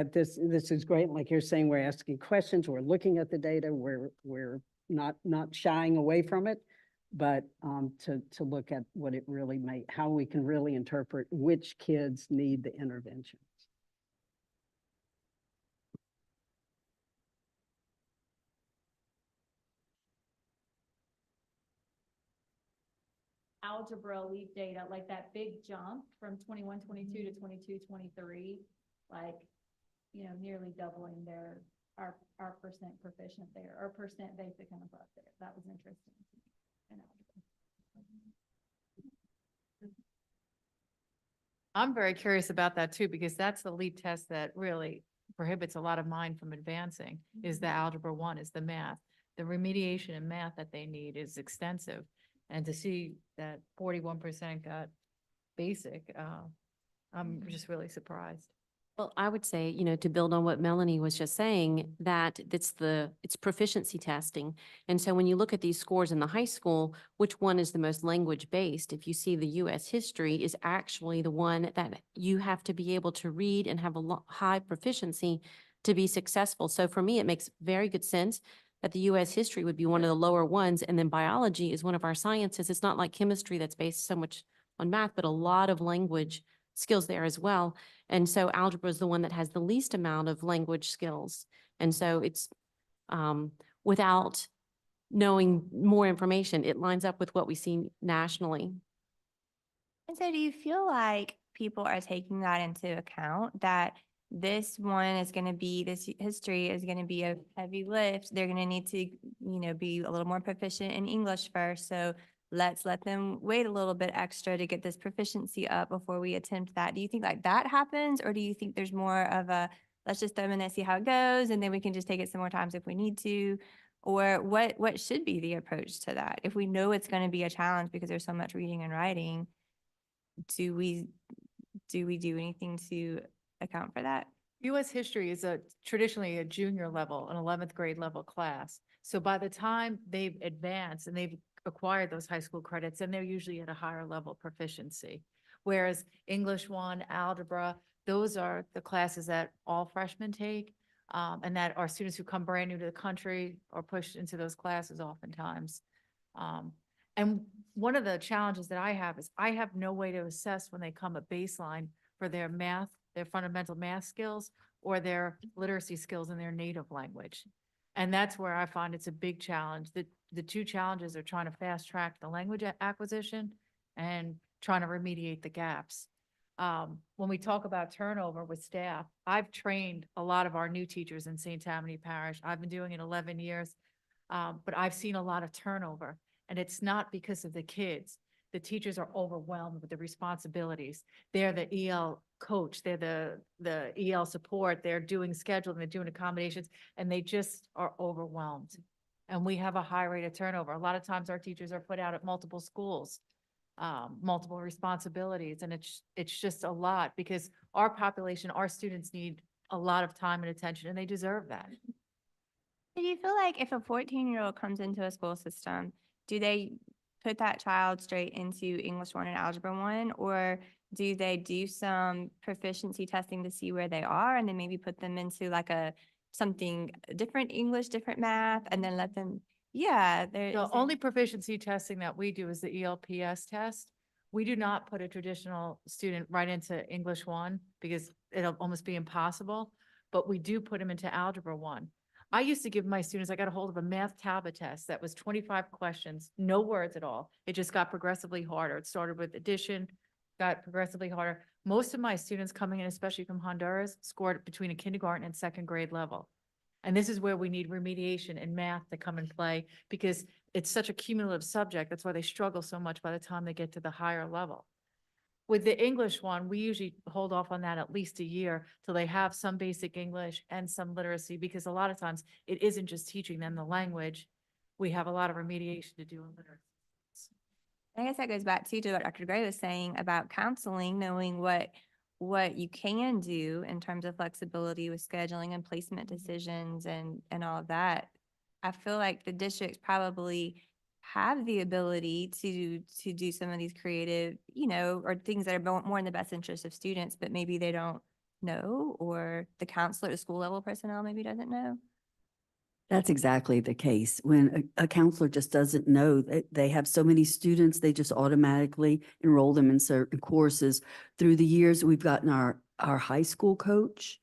This is great. Like you're saying, we're asking questions, we're looking at the data, we're not shying away from it, but to look at what it really may, how we can really interpret which kids need the interventions. Algebra LEAP data, like that big jump from 21-22 to 22-23, like, you know, nearly doubling our percent proficient there, or percent basic and above there. That was interesting to me in algebra. I'm very curious about that too, because that's the LEAP test that really prohibits a lot of mine from advancing, is the algebra 1, is the math. The remediation in math that they need is extensive. And to see that 41% got basic, I'm just really surprised. Well, I would say, you know, to build on what Melanie was just saying, that it's proficiency testing. And so when you look at these scores in the high school, which one is the most language-based? If you see the U.S. history is actually the one that you have to be able to read and have a high proficiency to be successful. So for me, it makes very good sense that the U.S. history would be one of the lower ones, and then biology is one of our sciences. It's not like chemistry that's based so much on math, but a lot of language skills there as well. And so algebra is the one that has the least amount of language skills. And so it's without knowing more information, it lines up with what we see nationally. And so do you feel like people are taking that into account, that this one is going to be, this history is going to be a heavy lift? They're going to need to, you know, be a little more proficient in English first. So let's let them wait a little bit extra to get this proficiency up before we attempt that. Do you think like that happens? Or do you think there's more of a, let's just throw them in and see how it goes, and then we can just take it some more times if we need to? Or what should be the approach to that? If we know it's going to be a challenge because there's so much reading and writing, do we do anything to account for that? U.S. history is traditionally a junior level, an 11th grade level class. So by the time they've advanced and they've acquired those high school credits, and they're usually at a higher level proficiency. Whereas English 1, algebra, those are the classes that all freshmen take, and that are students who come brand new to the country or pushed into those classes oftentimes. And one of the challenges that I have is I have no way to assess when they come a baseline for their math, their fundamental math skills, or their literacy skills in their native language. And that's where I find it's a big challenge. The two challenges are trying to fast track the language acquisition and trying to remediate the gaps. When we talk about turnover with staff, I've trained a lot of our new teachers in St. Tammany Parish. I've been doing it 11 years, but I've seen a lot of turnover. And it's not because of the kids. The teachers are overwhelmed with the responsibilities. They're the EL coach, they're the EL support, they're doing scheduling, they're doing accommodations, and they just are overwhelmed. And we have a high rate of turnover. A lot of times our teachers are put out at multiple schools, multiple responsibilities, and it's just a lot because our population, our students need a lot of time and attention, and they deserve that. Do you feel like if a 14-year-old comes into a school system, do they put that child straight into English 1 and Algebra 1, or do they do some proficiency testing to see where they are and then maybe put them into like something different English, different math, and then let them, yeah. The only proficiency testing that we do is the ELPS test. We do not put a traditional student right into English 1 because it'll almost be impossible, but we do put them into Algebra 1. I used to give my students, I got a hold of a math tablet test that was 25 questions, no words at all. It just got progressively harder. It started with addition, got progressively harder. Most of my students coming in, especially from Honduras, scored between a kindergarten and 2nd grade level. And this is where we need remediation in math to come and play because it's such a cumulative subject. That's why they struggle so much by the time they get to the higher level. With the English 1, we usually hold off on that at least a year till they have some basic English and some literacy, because a lot of times it isn't just teaching them the language. We have a lot of remediation to do in literacy. I guess that goes back to what Dr. Gray was saying about counseling, knowing what you can do in terms of flexibility with scheduling and placement decisions and all of that. I feel like the districts probably have the ability to do some of these creative, you know, or things that are more in the best interest of students, but maybe they don't know, or the counselor, the school level personnel maybe doesn't know? That's exactly the case. When a counselor just doesn't know, they have so many students, they just automatically enroll them in certain courses. Through the years, we've gotten our high school coach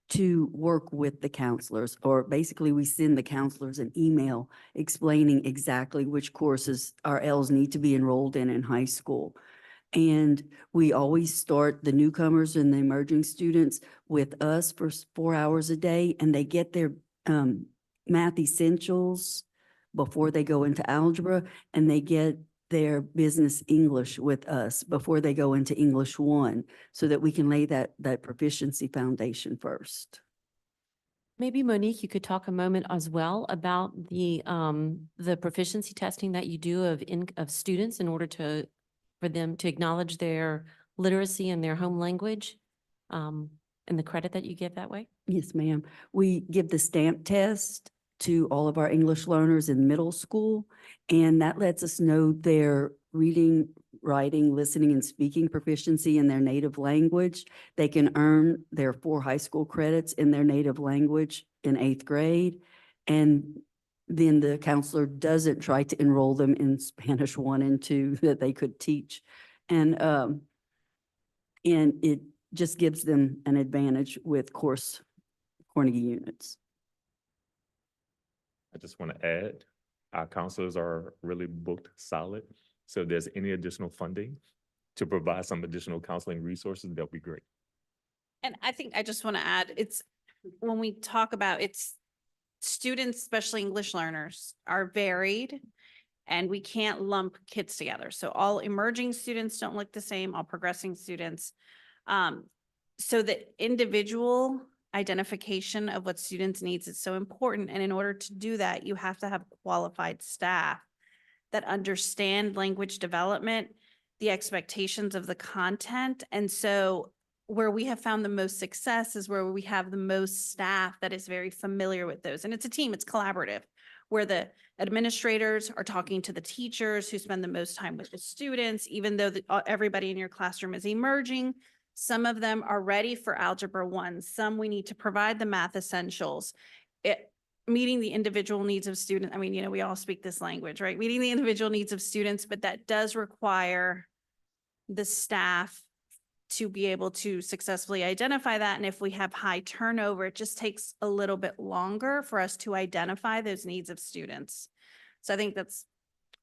to work with the counselors, or basically we send the counselors an email explaining exactly which courses our Ls need to be enrolled in high school. And we always start the newcomers and the emerging students with us for 4 hours a day, and they get their math essentials before they go into algebra, and they get their business English with us before they go into English 1, so that we can lay that proficiency foundation first. Maybe Monique, you could talk a moment as well about the proficiency testing that you do of students in order for them to acknowledge their literacy in their home language, and the credit that you give that way. Yes, ma'am. We give the stamp test to all of our English learners in middle school, and that lets us know their reading, writing, listening, and speaking proficiency in their native language. They can earn their 4 high school credits in their native language in 8th grade. And then the counselor doesn't try to enroll them in Spanish 1 and 2 that they could teach. And it just gives them an advantage with course Carnegie units. I just want to add, our counselors are really booked solid. So if there's any additional funding to provide some additional counseling resources, that'll be great. And I think I just want to add, it's, when we talk about students, especially English learners, are varied and we can't lump kids together. So all emerging students don't look the same, all progressing students. So the individual identification of what students needs is so important. And in order to do that, you have to have qualified staff that understand language development, the expectations of the content. And so where we have found the most success is where we have the most staff that is very familiar with those. And it's a team, it's collaborative, where the administrators are talking to the teachers who spend the most time with the students, even though everybody in your classroom is emerging. Some of them are ready for Algebra 1. Some we need to provide the math essentials. Meeting the individual needs of students. I mean, we all speak this language, right? Meeting the individual needs of students, but that does require the staff to be able to successfully identify that. And if we have high turnover, it just takes a little bit longer for us to identify those needs of students. So I think that's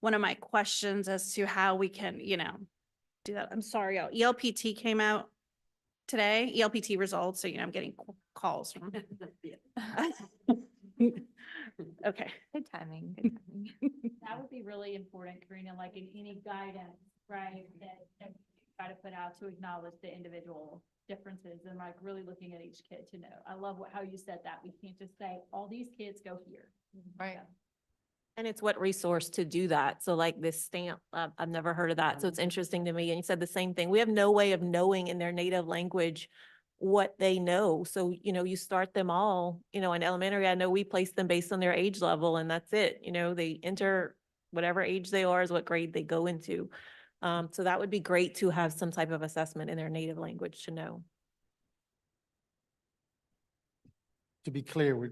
one of my questions as to how we can, do that. I'm sorry, y'all. ELPT came out today, ELPT results. So, I'm getting calls from. Okay. Good timing, good timing. That would be really important, Karina, like in any guidance, right, that we try to put out to acknowledge the individual differences and like really looking at each kid to know. I love how you said that. We can't just say, all these kids go here. Right. So, And it's what resource to do that. So like this stamp, I've never heard of that. So it's interesting to me. And you said the same thing. We have no way of knowing in their native language what they know. So, you start them all, in elementary, I know we place them based on their age level and that's it. They enter whatever age they are is what grade they go into. So that would be great to have some type of assessment in their native language to know. To be clear,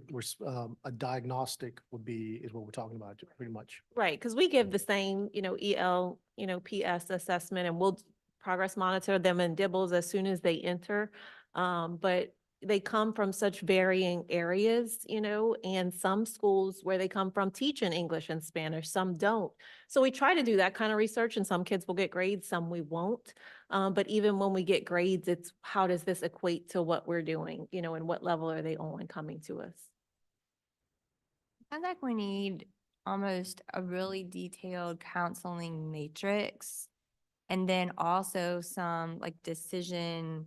a diagnostic is what we're talking about, pretty much. Right, because we give the same, EL, PS assessment and we'll progress monitor them in dibbles as soon as they enter. But they come from such varying areas, and some schools where they come from teach in English and Spanish, some don't. So we try to do that kind of research and some kids will get grades, some we won't. But even when we get grades, it's how does this equate to what we're doing, and what level are they on coming to us? Sounds like we need almost a really detailed counseling matrix. And then also some like decision,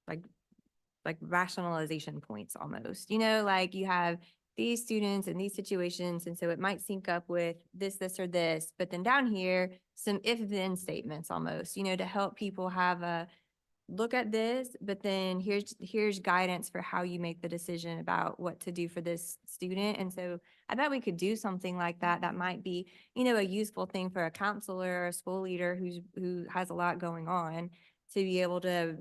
like rationalization points almost, like you have these students in these situations. And so it might sync up with this, or this, but then down here, some if-then statements almost, to help people have a look at this, but then here's guidance for how you make the decision about what to do for this student. And so I bet we could do something like that. That might be, a useful thing for a counselor or a school leader who has a lot going on to be able to,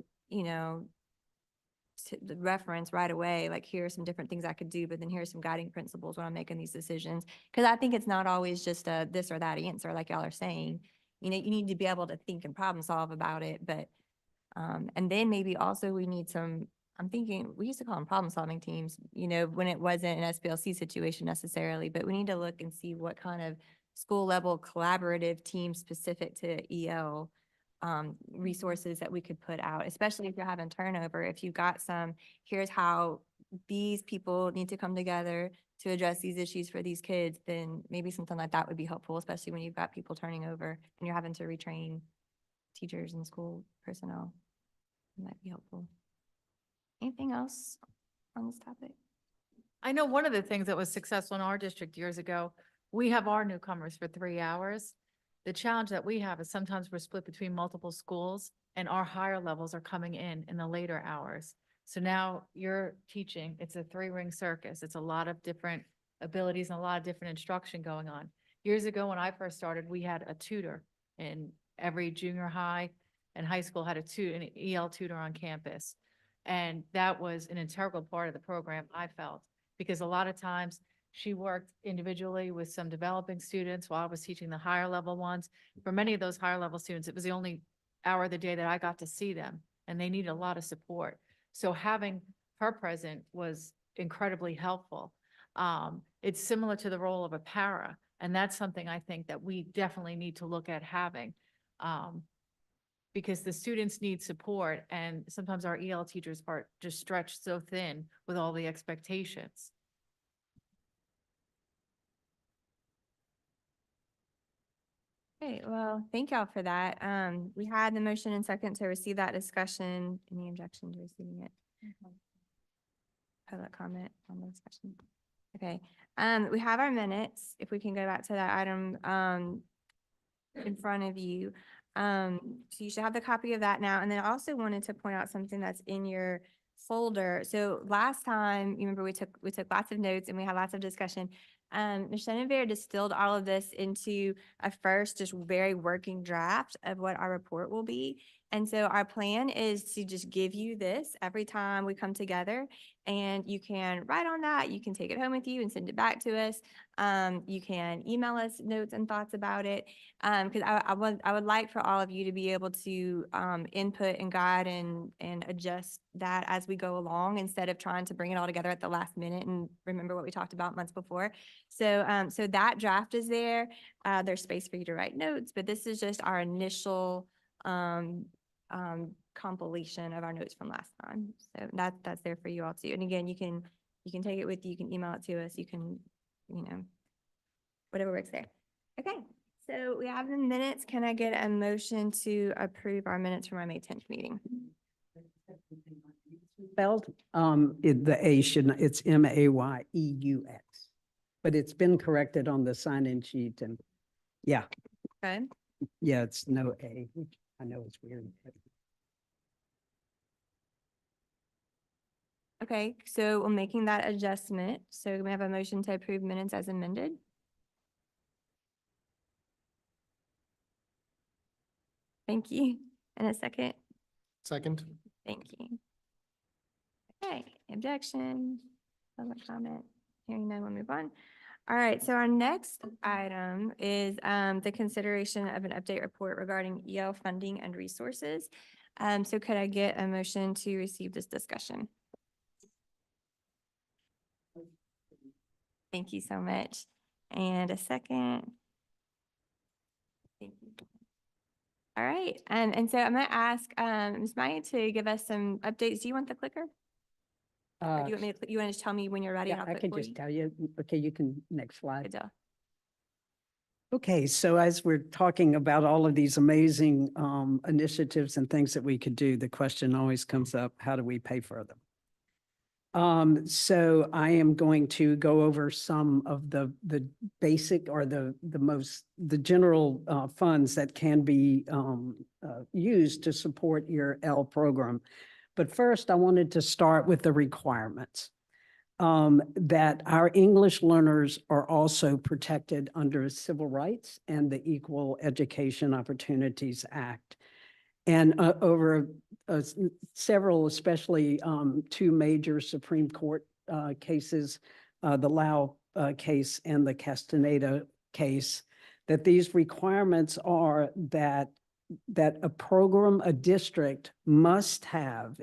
the reference right away, like here are some different things I could do, but then here's some guiding principles when I'm making these decisions. Because I think it's not always just a this or that answer, like y'all are saying. You know, you need to be able to think and problem solve about it, but, and then maybe also we need some, I'm thinking, we used to call them problem solving teams, you know, when it wasn't an SPLC situation necessarily, but we need to look and see what kind of school level collaborative team specific to EL resources that we could put out, especially if you're having turnover. If you've got some, here's how these people need to come together to address these issues for these kids, then maybe something like that would be helpful, especially when you've got people turning over and you're having to retrain teachers and school personnel. It might be helpful. Anything else on this topic? I know one of the things that was successful in our district years ago, we have our newcomers for 3 hours. The challenge that we have is sometimes we're split between multiple schools and our higher levels are coming in the later hours. So now you're teaching, it's a 3-ring circus. It's a lot of different abilities and a lot of different instruction going on. Years ago, when I first started, we had a tutor in every junior high and high school had an EL tutor on campus. And that was an integral part of the program, I felt, because a lot of times she worked individually with some developing students while I was teaching the higher level ones. For many of those higher level students, it was the only hour of the day that I got to see them, and they needed a lot of support. So having her present was incredibly helpful. It's similar to the role of a para, and that's something I think that we definitely need to look at having. Because the students need support, and sometimes our EL teachers are just stretched so thin with all the expectations. Okay, well, thank y'all for that. We had the motion and second to receive that discussion. Any objection to receiving it? Public comment on the discussion? Okay, we have our minutes. If we can go back to that item, in front of you. So you should have the copy of that now. And then I also wanted to point out something that's in your folder. So last time, you remember we took lots of notes and we had lots of discussion. Ms. Shenandoah distilled all of this into a first, just very working draft of what our report will be. And so our plan is to just give you this every time we come together, and you can write on that. You can take it home with you and send it back to us. You can email us notes and thoughts about it. Because I would like for all of you to be able to input and guide and adjust that as we go along, instead of trying to bring it all together at the last minute and remember what we talked about months before. So so that draft is there. There's space for you to write notes, but this is just our initial compilation of our notes from last time. So that's there for you all too. And again, you can take it with you. You can email it to us. You can, whatever works there. Okay. So we have the minutes. Can I get a motion to approve our minutes from our May 10th meeting? Spelled, the A should not, it's Mayeux, but it's been corrected on the sign-in sheet, and yeah, Good. yeah, it's no A, which I know it's weird. But Okay, so we're making that adjustment. So we have a motion to approve minutes as amended. Thank you. And a second. Second. Thank you. Okay, objection, public comment, hearing none, we'll move on. All right, so our next item is the consideration of an update report regarding EL funding and resources. So could I get a motion to receive this discussion? Thank you so much. And a second. Thank you. All right, and so I'm gonna ask Ms. Maya to give us some updates. Do you want the clicker? Or do you want me to, you want to tell me when you're ready? And yeah, I'll I click can for just you? tell you, okay, you can, next slide. Good deal. Okay, so as we're talking about all of these amazing initiatives and things that we could do, the question always comes up, how do we pay for them? So I am going to go over some of the basic or the general funds that can be used to support your L program. But first, I wanted to start with the requirements. That our English learners are also protected under civil rights and the Equal Education Opportunities Act. And over several, especially two major Supreme Court cases, the Lau case and the Castaneda case, that these requirements are that a program, a district must have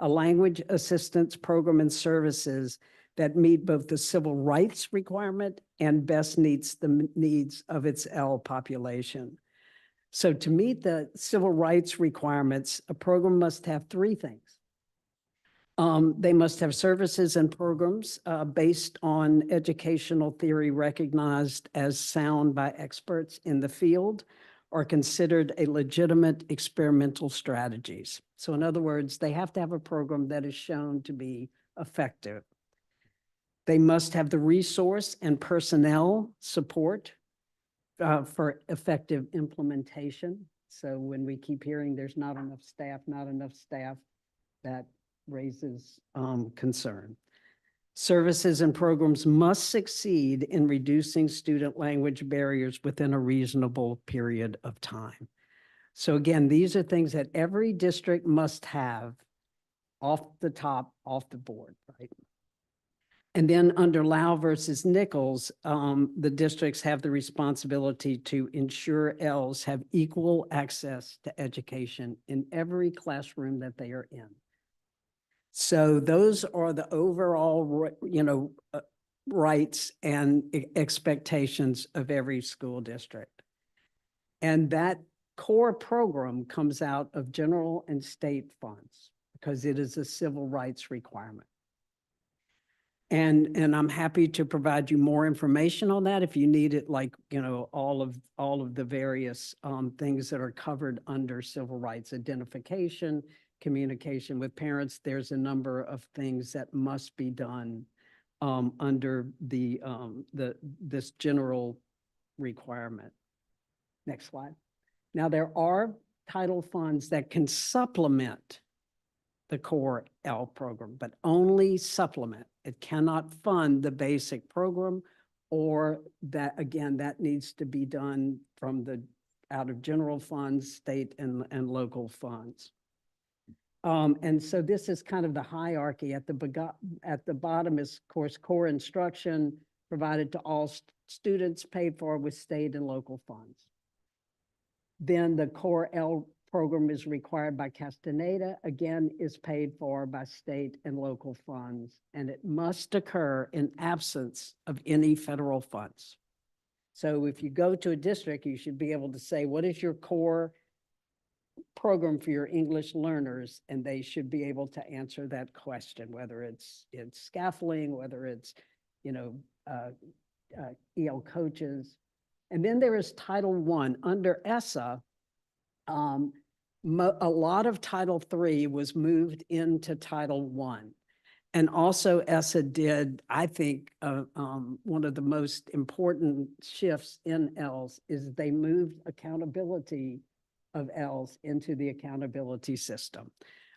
a language assistance program and services that meet both the civil rights requirement and best meets the needs of its L population. So to meet the civil rights requirements, a program must have three things. They must have services and programs based on educational theory recognized as sound by experts in the field or considered a legitimate experimental strategies. So in other words, they have to have a program that is shown to be effective. They must have the resource and personnel support for effective implementation. So when we keep hearing there's not enough staff, that raises concern. Services and programs must succeed in reducing student language barriers within a reasonable period of time. So again, these are things that every district must have off the top, off the board, right? And then under Lau versus Nichols, the districts have the responsibility to ensure Ls have equal access to education in every classroom that they are in. So those are the overall, rights and expectations of every school district. And that core program comes out of general and state funds because it is a civil rights requirement. And I'm happy to provide you more information on that if you need it, like, all of the various things that are covered under civil rights: identification, communication with parents. There's a number of things that must be done under this general requirement. Next slide. Now, there are title funds that can supplement the core L program, but only supplement. It cannot fund the basic program, or that, again, that needs to be done out of general funds, state and local funds. And so this is kind of the hierarchy. At the bottom is, of course, core instruction provided to all students, paid for with state and local funds. Then the core L program is required by Castaneda, again, is paid for by state and local funds, and it must occur in absence of any federal funds. So if you go to a district, you should be able to say, what is your core program for your English learners? And they should be able to answer that question, whether it's scaffolding, whether it's, EL coaches. And then there is Title I. Under ESSA, a lot of Title III was moved into Title I. And also ESSA did, I think, one of the most important shifts in ELS is they moved accountability of ELS into the accountability system,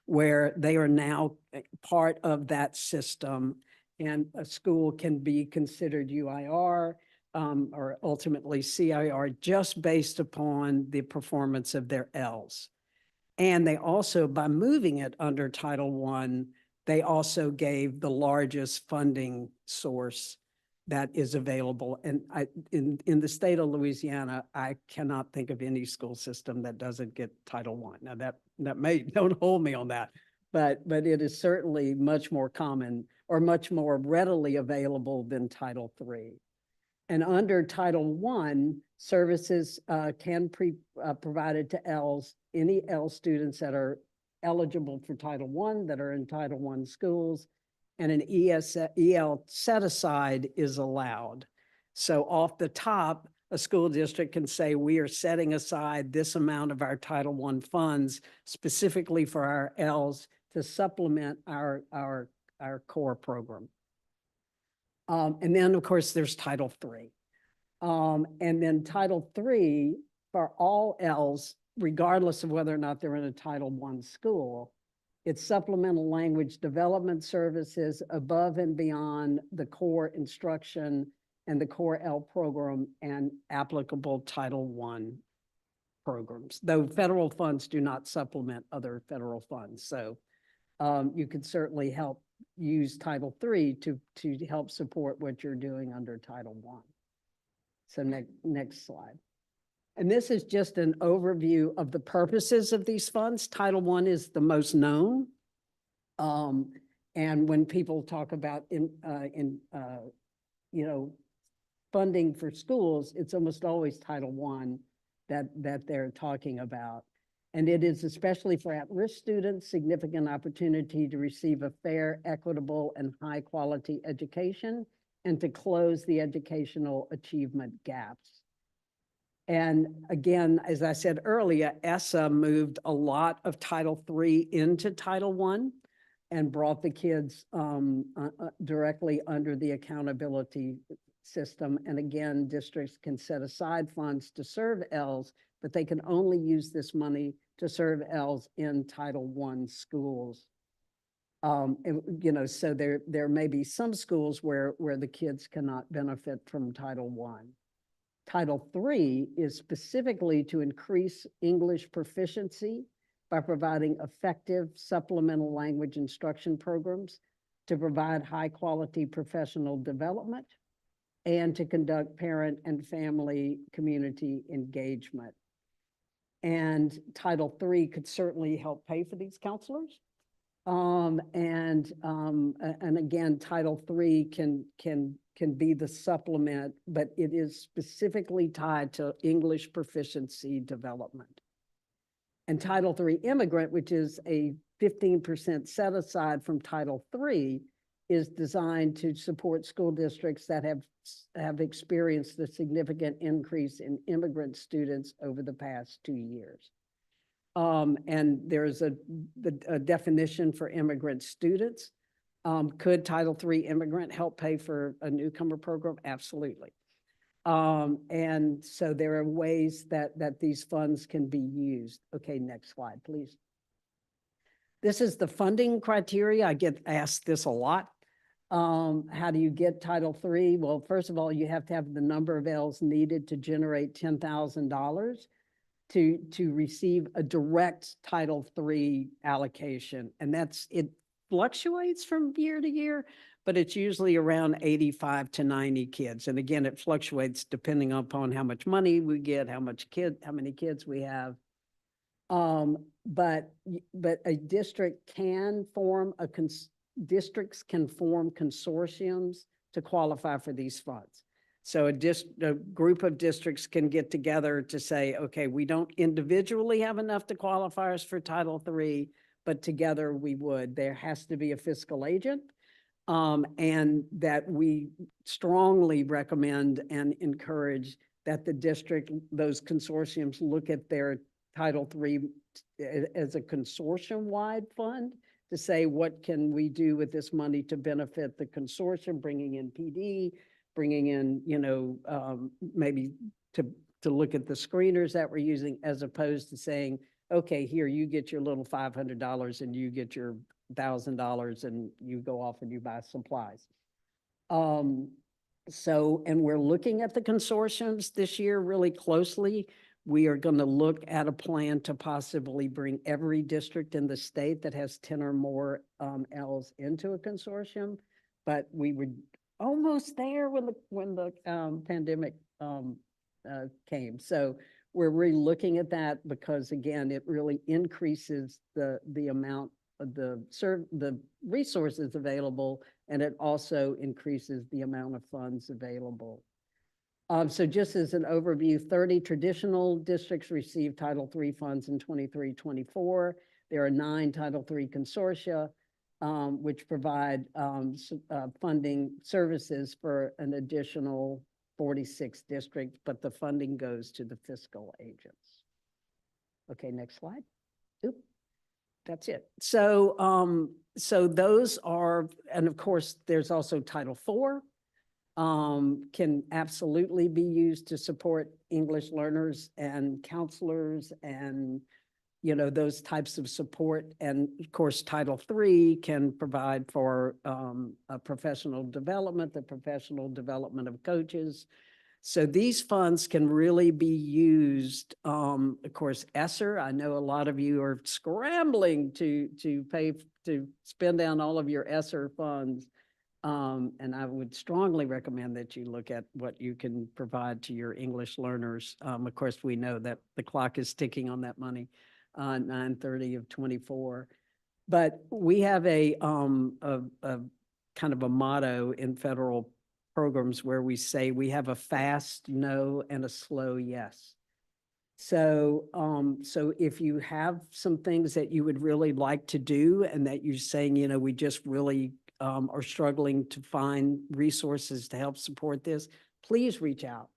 where they are now part of that system, and a school can be considered UIR or ultimately CIR just based upon the performance of their ELS. And they also, by moving it under Title I, they also gave the largest funding source that is available. And in the state of Louisiana, I cannot think of any school system that doesn't get Title I. Now that may, don't hold me on that, but it is certainly much more common or much more readily available than Title III. And under Title I, services can be provided to ELs, any EL students that are eligible for Title I, that are in Title I schools, and an EL set aside is allowed. So off the top, a school district can say, we are setting aside this amount of our Title I funds specifically for our ELs to supplement our core program. And then, of course, there's Title III. And then Title III for all ELs, regardless of whether or not they're in a Title I school, it's supplemental language development services above and beyond the core instruction and the core L program and applicable Title I programs, though federal funds do not supplement other federal funds. So you could certainly help use Title III to help support what you're doing under Title I. So next slide. And this is just an overview of the purposes of these funds. Title I is the most known. And when people talk about funding for schools, it's almost always Title I that they're talking about. And it is especially for at-risk students, significant opportunity to receive a fair, equitable, and high-quality education and to close the educational achievement gaps. And again, as I said earlier, ESSA moved a lot of Title III into Title I and brought the kids directly under the accountability system. And again, districts can set aside funds to serve ELs, but they can only use this money to serve ELs in Title I schools. So there may be some schools where the kids cannot benefit from Title I. Title III is specifically to increase English proficiency by providing effective supplemental language instruction programs, to provide high-quality professional development, and to conduct parent and family community engagement. And Title III could certainly help pay for these counselors. And again, Title III can be the supplement, but it is specifically tied to English proficiency development. And Title III immigrant, which is a 15% set aside from Title III, is designed to support school districts that have experienced a significant increase in immigrant students over the past 2 years. And there's a definition for immigrant students. Could Title III immigrant help pay for a newcomer program? Absolutely. And so there are ways that these funds can be used. Okay, next slide, please. This is the funding criteria. I get asked this a lot. How do you get Title III? Well, first of all, you have to have the number of ELs needed to generate $10,000 to receive a direct Title III allocation. And it fluctuates from year to year, but it's usually around 85 to 90 kids. And again, it fluctuates depending upon how much money we get, how many kids we have. But a district can form districts can form consortiums to qualify for these funds. So a group of districts can get together to say, okay, we don't individually have enough to qualify us for Title III, but together we would. There has to be a fiscal agent, and that we strongly recommend and encourage that the district, those consortiums, look at their Title III as a consortium-wide fund to say, what can we do with this money to benefit the consortium, bringing in PD, bringing in, maybe to look at the screeners that we're using, as opposed to saying, okay, here, you get your little $500 and you get your $1,000 and you go off and you buy supplies. And we're looking at the consortiums this year really closely. We are going to look at a plan to possibly bring every district in the state that has 10 or more ELs into a consortium, but we were almost there when the pandemic came. So we're really looking at that because, again, it really increases the amount of the resources available, and it also increases the amount of funds available. So just as an overview, 30 traditional districts received Title III funds in 23-24. There are 9 Title III consortia, which provide funding services for an additional 46 districts, but the funding goes to the fiscal agents. Okay, next slide. Oop, that's it. So, so those are, and of course, there's also Title IV. Can absolutely be used to support English learners and counselors and, those types of support. And of course, Title III can provide for a professional development, the professional development of coaches, So these funds can really be used, of course, ESSER, I know a lot of you are scrambling to to spend down all of your ESSER funds. And I would strongly recommend that you look at what you can provide to your English learners. Of course, we know that the clock is ticking on that money, 9:30 of 24. But we have a kind of a motto in federal programs where we say we have a fast no and a slow yes. So, so if you have some things that you would really like to do and that you're saying, you know, we just really are struggling to find resources to help support this, please reach out.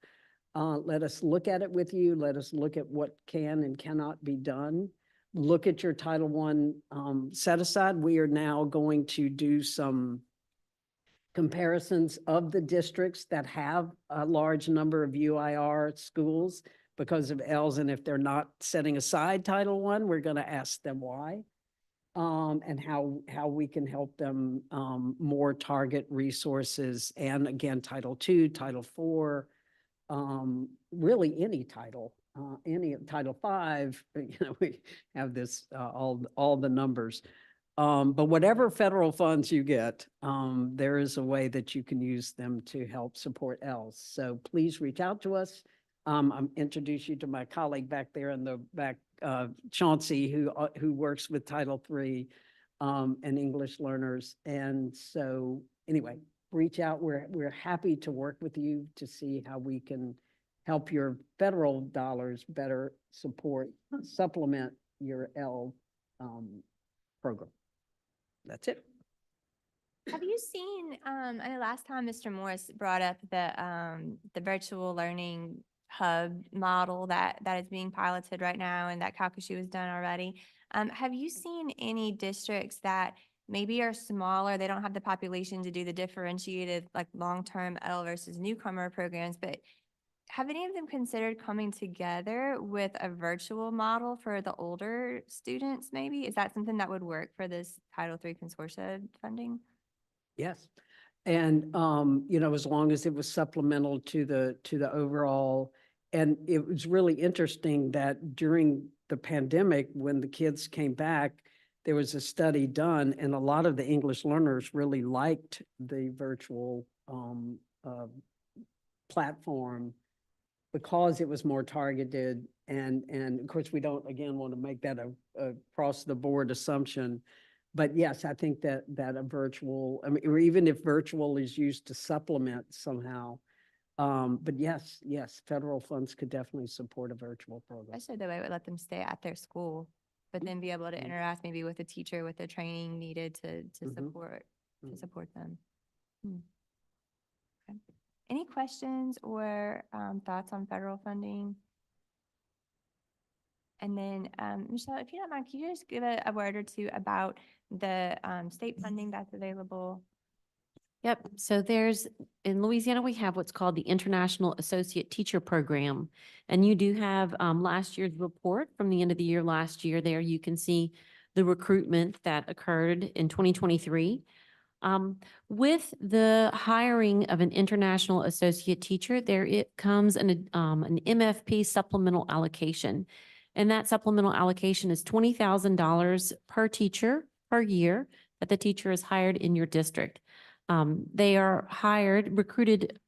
Let us look at it with you. Let us look at what can and cannot be done. Look at your Title I set aside. We are now going to do some comparisons of the districts that have a large number of UIR schools because of L's, and if they're not setting aside Title I, we're going to ask them why, and how we can help them more target resources, and again, Title II, Title IV, really any title, any Title V, you know, we have this, all the numbers. But whatever federal funds you get, there is a way that you can use them to help support ELS. So please reach out to us. I'm introduce you to my colleague back there in the back, Chauncey, who works with Title III and English learners. And so anyway, reach out. We're happy to work with you to see how we can help your federal dollars better supplement your L program. That's it. Have you seen, I know last time Mr. Morris brought up the virtual learning hub model that is being piloted right now and that Calcasieu has done already. Have you seen any districts that maybe are smaller, they don't have the population to do the differentiated like long-term L versus newcomer programs, but have any of them considered coming together with a virtual model for the older students maybe? Is that something that would work for this Title III consortia funding? Yes. And, you know, as long as it was supplemental to the overall, and it was really interesting that during the pandemic, when the kids came back, there was a study done and a lot of the English learners really liked the virtual platform because it was more targeted. And of course, we don't, again, want to make that a across the board assumption. But yes, I think that a virtual, I mean, or even if virtual is used to supplement somehow. But yes, federal funds could definitely support a virtual program. Especially the way it would let them stay at their school, but then be able to interact maybe with the teacher with the training needed to support them. Okay. Any questions or thoughts on federal funding? And then, Michelle, if you don't mind, can you just give a word or two about the state funding that's available? Yep. So in Louisiana, we have what's called the International Associate Teacher Program. And you do have last year's report from the end of the year last year there. You can see the recruitment that occurred in 2023. With the hiring of an international associate teacher, it comes an MFP supplemental allocation. And that supplemental allocation is $20,000 per teacher per year that the teacher is hired in your district. They are recruited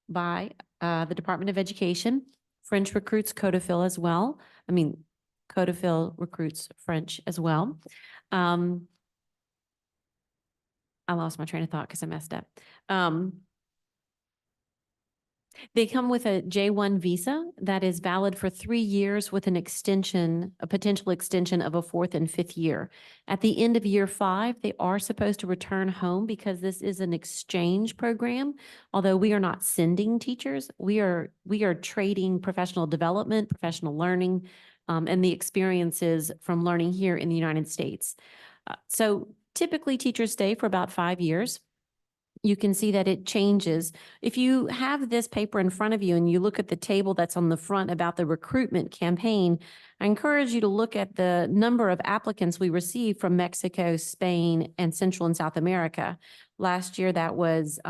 by the Department of Education. French recruits Codafil as well. I mean, Codafil recruits French as well. I lost my train of thought because I messed up. They come with a J1 visa that is valid for 3 years with an extension, a potential extension of a 4th and 5th year. At the end of year 5, they are supposed to return home because this is an exchange program. Although we are not sending teachers, we are trading professional development, professional learning, and the experiences from learning here in the United States. So typically teachers stay for about 5 years. You can see that it changes. If you have this paper in front of you and you look at the table that's on the front about the recruitment campaign, I encourage you to look at the number of applicants we received from Mexico, Spain, and Central and South America. Last year, that was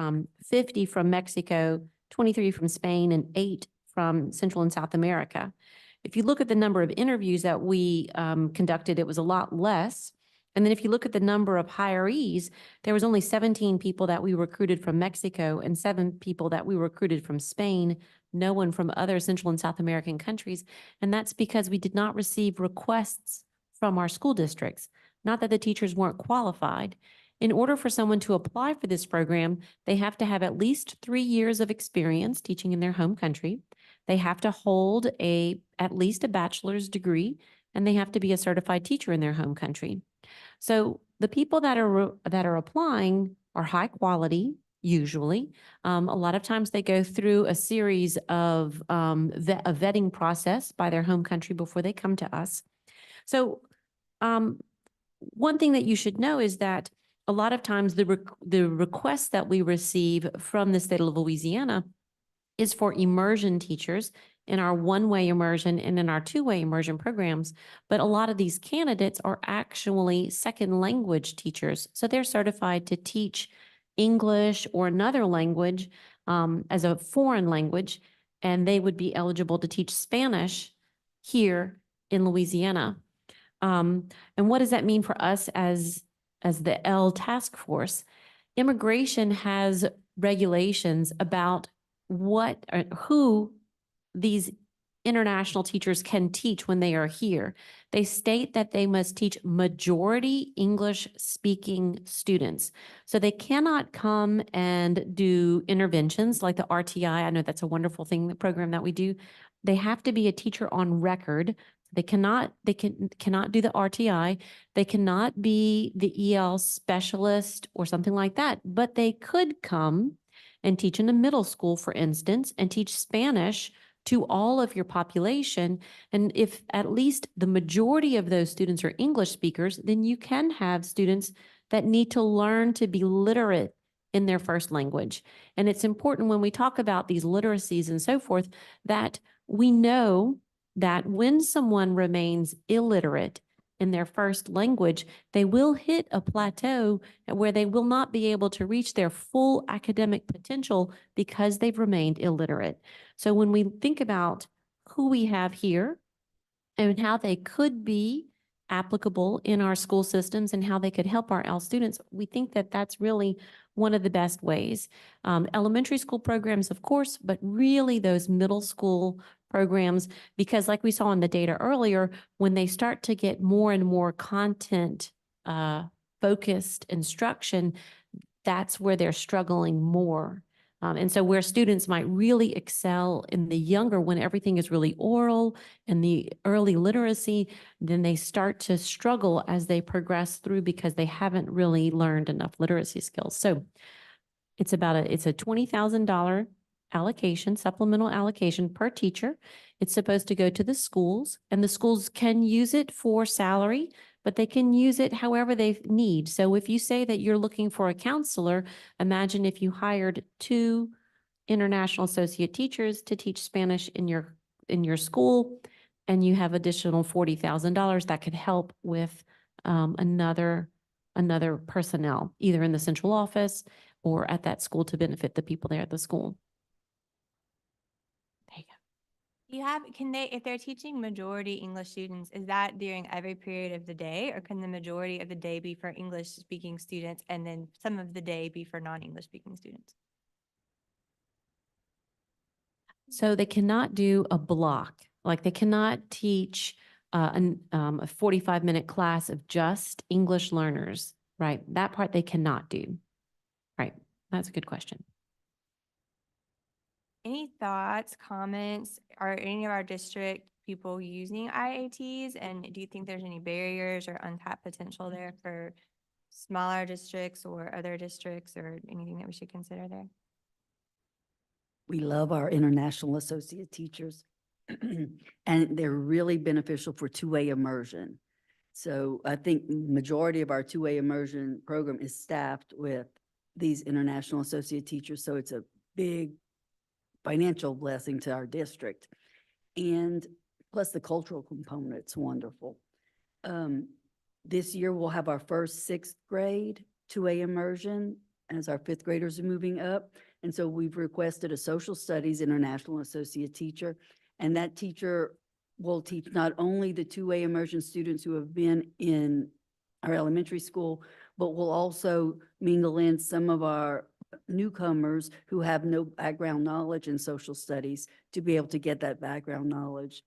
50 from Mexico, 23 from Spain, and 8 from Central and South America. If you look at the number of interviews that we conducted, it was a lot less. And then if you look at the number of hirees, there was only 17 people that we recruited from Mexico and 7 people that we recruited from Spain, no one from other Central and South American countries. And that's because we did not receive requests from our school districts. Not that the teachers weren't qualified. In order for someone to apply for this program, they have to have at least 3 years of experience teaching in their home country. They have to hold at least a bachelor's degree, and they have to be a certified teacher in their home country. So the people that are applying are high quality, usually. A lot of times they go through a series of a vetting process by their home country before they come to us. So one thing that you should know is that a lot of times the requests that we receive from the state of Louisiana is for immersion teachers in our one-way immersion and in our two-way immersion programs. But a lot of these candidates are actually second language teachers. So they're certified to teach English or another language as a foreign language, and they would be eligible to teach Spanish here in Louisiana. And what does that mean for us as the L task force? Immigration has regulations about who these international teachers can teach when they are here. They state that they must teach majority English speaking students. So they cannot come and do interventions like the RTI. I know that's a wonderful thing, the program that we do. They have to be a teacher on record. They cannot do the RTI. They cannot be the EL specialist or something like that, but they could come and teach in a middle school, for instance, and teach Spanish to all of your population. And if at least the majority of those students are English speakers, then you can have students that need to learn to be literate in their first language. And it's important when we talk about these literacies and so forth, that we know that when someone remains illiterate in their first language, they will hit a plateau where they will not be able to reach their full academic potential because they've remained illiterate. So when we think about who we have here and how they could be applicable in our school systems and how they could help our L students, we think that that's really one of the best ways. Elementary school programs, of course, but really those middle school programs, because like we saw in the data earlier, when they start to get more and more content focused instruction, that's where they're struggling more. And so where students might really excel in the younger, when everything is really oral and the early literacy, then they start to struggle as they progress through because they haven't really learned enough literacy skills. So it's a $20,000 allocation, supplemental allocation per teacher. It's supposed to go to the schools, and the schools can use it for salary, but they can use it however they need. So if you say that you're looking for a counselor, imagine if you hired 2 international associate teachers to teach Spanish in your school, and you have additional $40,000 that could help with another personnel, either in the central office or at that school to benefit the people there at the school. There you go. If they're teaching majority English students, is that during every period of the day, or can the majority of the day be for English speaking students and then some of the day be for non-English speaking students? So they cannot do a block, like they cannot teach a 45-minute class of just English learners, right? That part they cannot do. Right, that's a good question. Any thoughts, comments? Are any of our district people using IATs? And do you think there's any barriers or untapped potential there for smaller districts or other districts, or anything that we should consider there? We love our international associate teachers, and they're really beneficial for two-way immersion. So I think majority of our two-way immersion program is staffed with these international associate teachers. So it's a big financial blessing to our district. And plus the cultural component's wonderful. This year we'll have our first 6th grade two-way immersion as our fifth graders are moving up. And so we've requested a social studies international associate teacher. And that teacher will teach not only the two-way immersion students who have been in our elementary school, but will also mingle in some of our newcomers who have no background knowledge in social studies to be able to get that background knowledge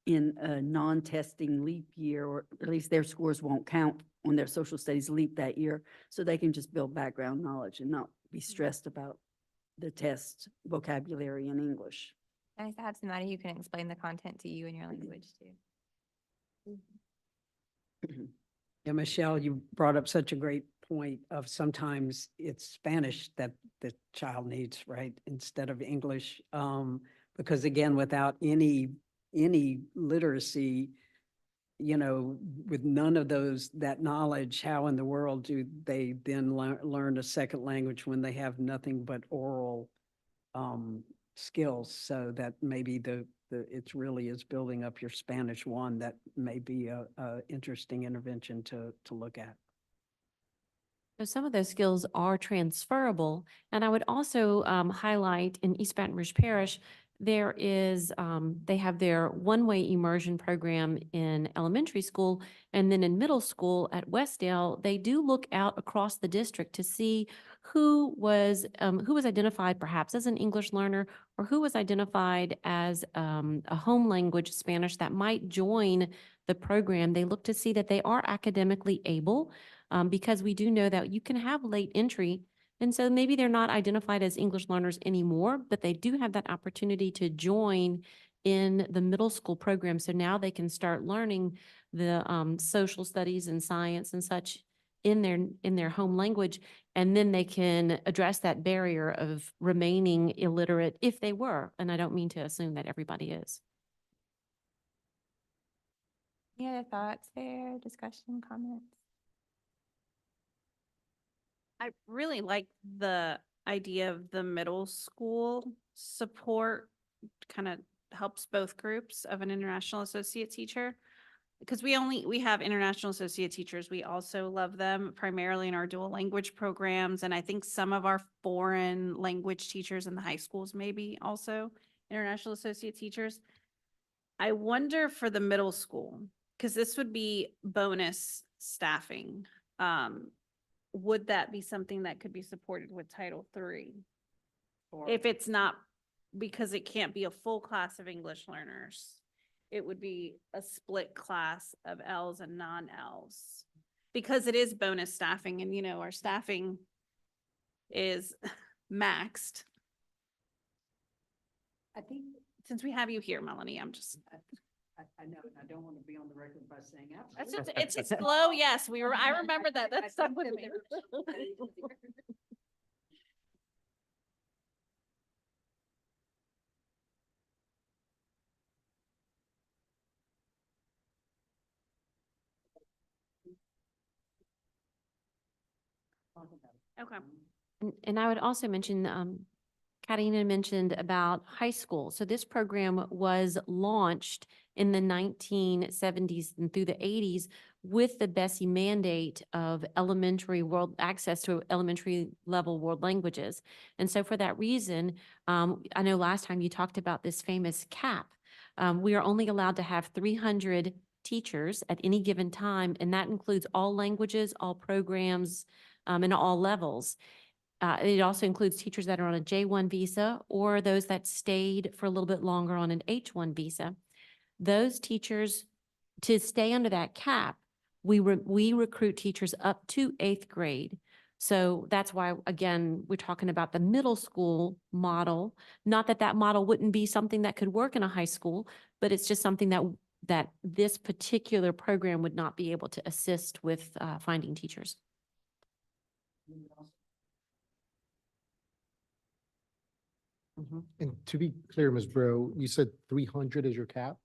in a non-testing leap year, or at least their scores won't count on their social studies leap that year. So they can just build background knowledge and not be stressed about the test vocabulary in English. Nice to have somebody who can explain the content to you in your language too. Yeah, Michelle, you brought up such a great point of sometimes it's Spanish that the child needs, right, instead of English. Because again, without any literacy, you know, with none of that knowledge, how in the world do they then learn a second language when they have nothing but oral skills? So that maybe it's really is building up your Spanish one. That may be a interesting intervention to look at. So some of those skills are transferable. And I would also highlight in East Baton Rouge Parish, there is, they have their one-way immersion program in elementary school. And then in middle school at Westdale, they do look out across the district to see who was identified perhaps as an English learner, or who was identified as a home language Spanish that might join the program. They look to see that they are academically able, because we do know that you can have late entry. And so maybe they're not identified as English learners anymore, but they do have that opportunity to join in the middle school program. So now they can start learning the social studies and science and such in their home language. And then they can address that barrier of remaining illiterate if they were. And I don't mean to assume that everybody is. Any other thoughts there, discussion, comments? I really like the idea of the middle school support, kind of helps both groups of an international associate teacher. Because we have international associate teachers. We also love them primarily in our dual language programs. And I think some of our foreign language teachers in the high schools, maybe also international associate teachers. I wonder for the middle school, because this would be bonus staffing. Would that be something that could be supported with Title III? If it's not, because it can't be a full class of English learners, it would be a split class of Ls and non-Ls. Because it is bonus staffing, and our staffing is maxed. I think, Since we have you here, Melanie, I'm just. I know, and I don't want to be on the record by saying It's absolutely. just, it's slow, yes, I remember that, that's stuck with me. Okay. And I would also mention, Katina mentioned about high school. So this program was launched in the 1970s and through the 80s with the Bessie mandate of access to elementary level world languages. And so for that reason, I know last time you talked about this famous cap. We are only allowed to have 300 teachers at any given time, and that includes all languages, all programs, and all levels. It also includes teachers that are on a J1 visa or those that stayed for a little bit longer on an H1 visa. Those teachers, to stay under that cap, we recruit teachers up to 8th grade. So that's why, again, we're talking about the middle school model. Not that that model wouldn't be something that could work in a high school, but it's just something that this particular program would not be able to assist with finding teachers. And to be clear, Ms. Bro, you said 300 is your cap?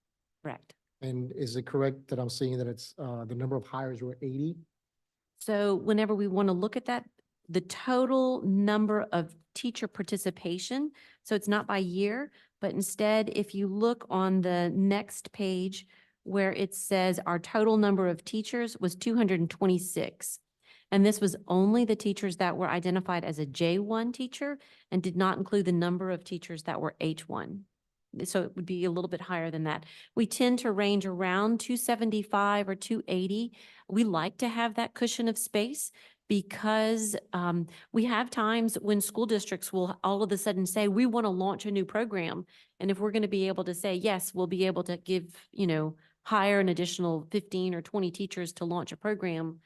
Correct. And is it correct that I'm seeing that it's, the number of hires were 80? So whenever we want to look at that, the total number of teacher participation, so it's not by year, but instead, if you look on the next page where it says our total number of teachers was 226. And this was only the teachers that were identified as a J1 teacher and did not include the number of teachers that were H1. So it would be a little bit higher than that. We tend to range around 275 or 280. We like to have that cushion of space because we have times when school districts will all of a sudden say, we want to launch a new program. And if we're going to be able to say, yes, we'll be able to give, hire an additional 15 or 20 teachers to launch a program,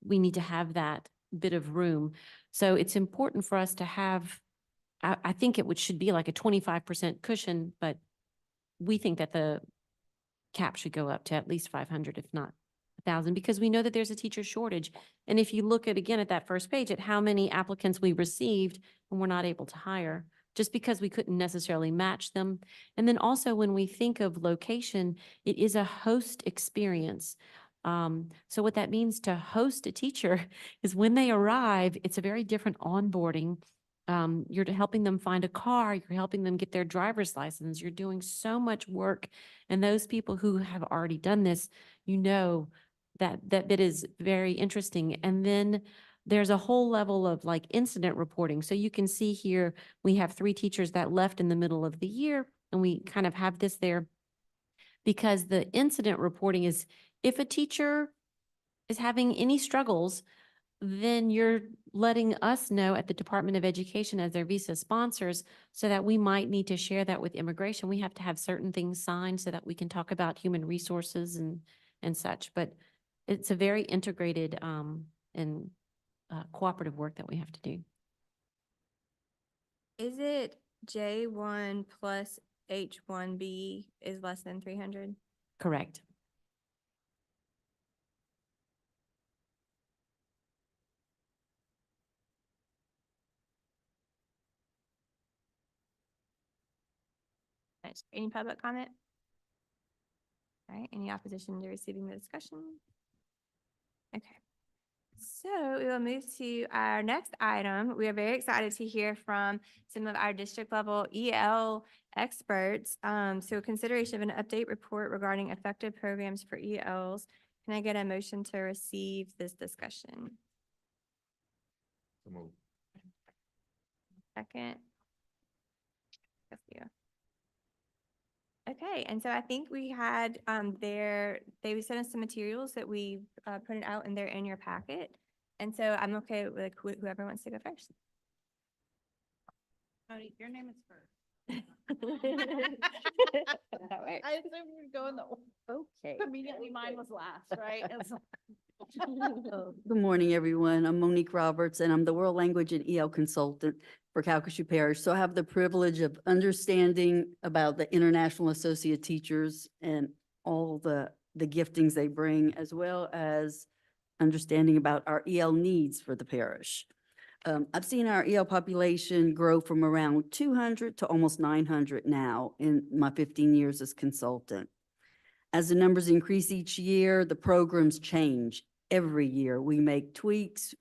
we need to have that bit of room. So it's important for us to have, I think should be like a 25% cushion, but we think that the cap should go up to at least 500, if not 1,000, because we know that there's a teacher shortage. And if you look at, again, at that first page, at how many applicants we received and we're not able to hire, just because we couldn't necessarily match them. And then also when we think of location, it is a host experience. So what that means to host a teacher is when they arrive, it's a very different onboarding. You're helping them find a car, you're helping them get their driver's license, you're doing so much work. And those people who have already done this, that bit is very interesting. And then there's a whole level of like incident reporting. So you can see here, we have 3 teachers that left in the middle of the year, and we kind of have this there because the incident reporting is if a teacher is having any struggles, then you're letting us know at the Department of Education as their visa sponsors so that we might need to share that with immigration. We have to have certain things signed so that we can talk about human resources and such. But it's a very integrated and cooperative work that we have to do. Is it J1 plus H1B is less than 300? Correct. Any public comment? All right, any opposition to receiving the discussion? Okay. So we will move to our next item. We are very excited to hear from some of our district level EL experts. So consideration of an update report regarding effective programs for ELs. Can I get a motion to receive this discussion? So moved. Second. Yes, yeah. Okay, and so I think we had they sent us some materials that we printed out and they're in your packet. And so I'm okay with whoever wants to go first. Cody, your name is first. That works. I assumed you would go in the, Okay. immediately mine was last, right? It's like- Good morning, everyone. I'm Monique Roberts, and I'm the World Language and EL Consultant for Calcasieu Parish. So I have the privilege of understanding about the International Associate Teachers and all the giftings they bring, as well as understanding about our EL needs for the parish. I've seen our EL population grow from around 200 to almost 900 now in my 15 years as consultant. As the numbers increase each year, the programs change every year. We make tweaks,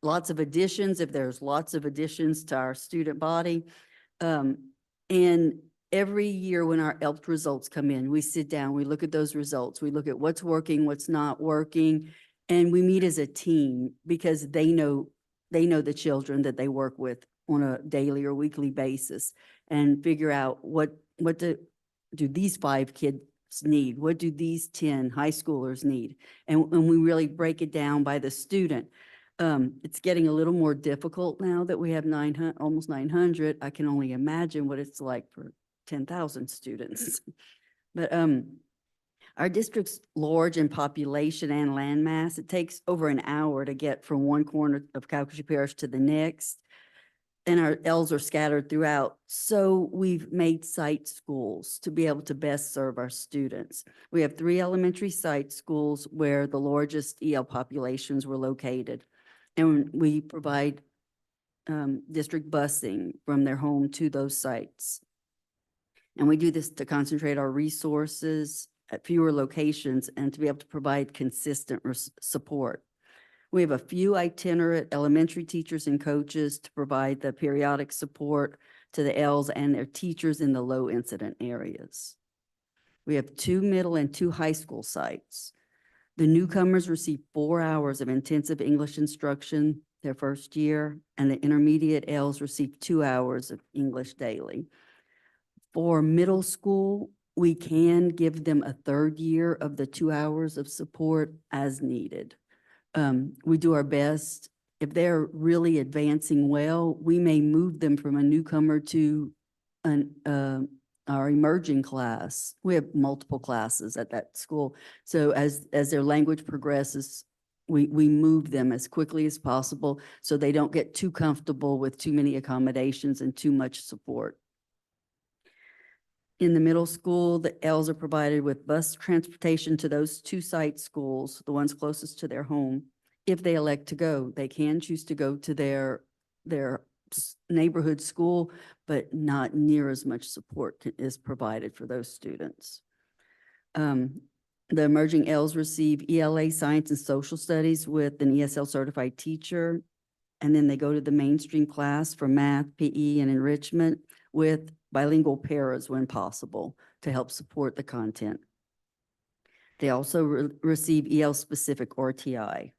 lots of additions, if there's lots of additions to our student body. And every year when our ELP results come in, we sit down, we look at those results, we look at what's working, what's not working, and we meet as a team because they know the children that they work with on a daily or weekly basis and figure out what do these 5 kids need? What do these 10 high schoolers need? And we really break it down by the student. It's getting a little more difficult now that we have almost 900. I can only imagine what it's like for 10,000 students. But our district's large in population and landmass. It takes over an hour to get from one corner of Calcasieu Parish to the next. And our Ls are scattered throughout. So we've made site schools to be able to best serve our students. We have 3 elementary site schools where the largest EL populations were located. And we provide district busing from their home to those sites. And we do this to concentrate our resources at fewer locations and to be able to provide consistent support. We have a few itinerant elementary teachers and coaches to provide the periodic support to the Ls and their teachers in the low incident areas. We have 2 middle and 2 high school sites. The newcomers receive 4 hours of intensive English instruction their first year, and the intermediate Ls receive 2 hours of English daily. For middle school, we can give them a third year of the 2 hours of support as needed. We do our best. If they're really advancing well, we may move them from a newcomer to our emerging class. We have multiple classes at that school. So as their language progresses, we move them as quickly as possible so they don't get too comfortable with too many accommodations and too much support. In the middle school, the Ls are provided with bus transportation to those 2 site schools, the ones closest to their home. If they elect to go, they can choose to go to their neighborhood school, but not near as much support is provided for those students. The emerging Ls receive ELA Science and Social Studies with an ESL certified teacher. And then they go to the mainstream class for math, PE, and enrichment with bilingual paras when possible to help support the content. They also receive EL-specific RTI.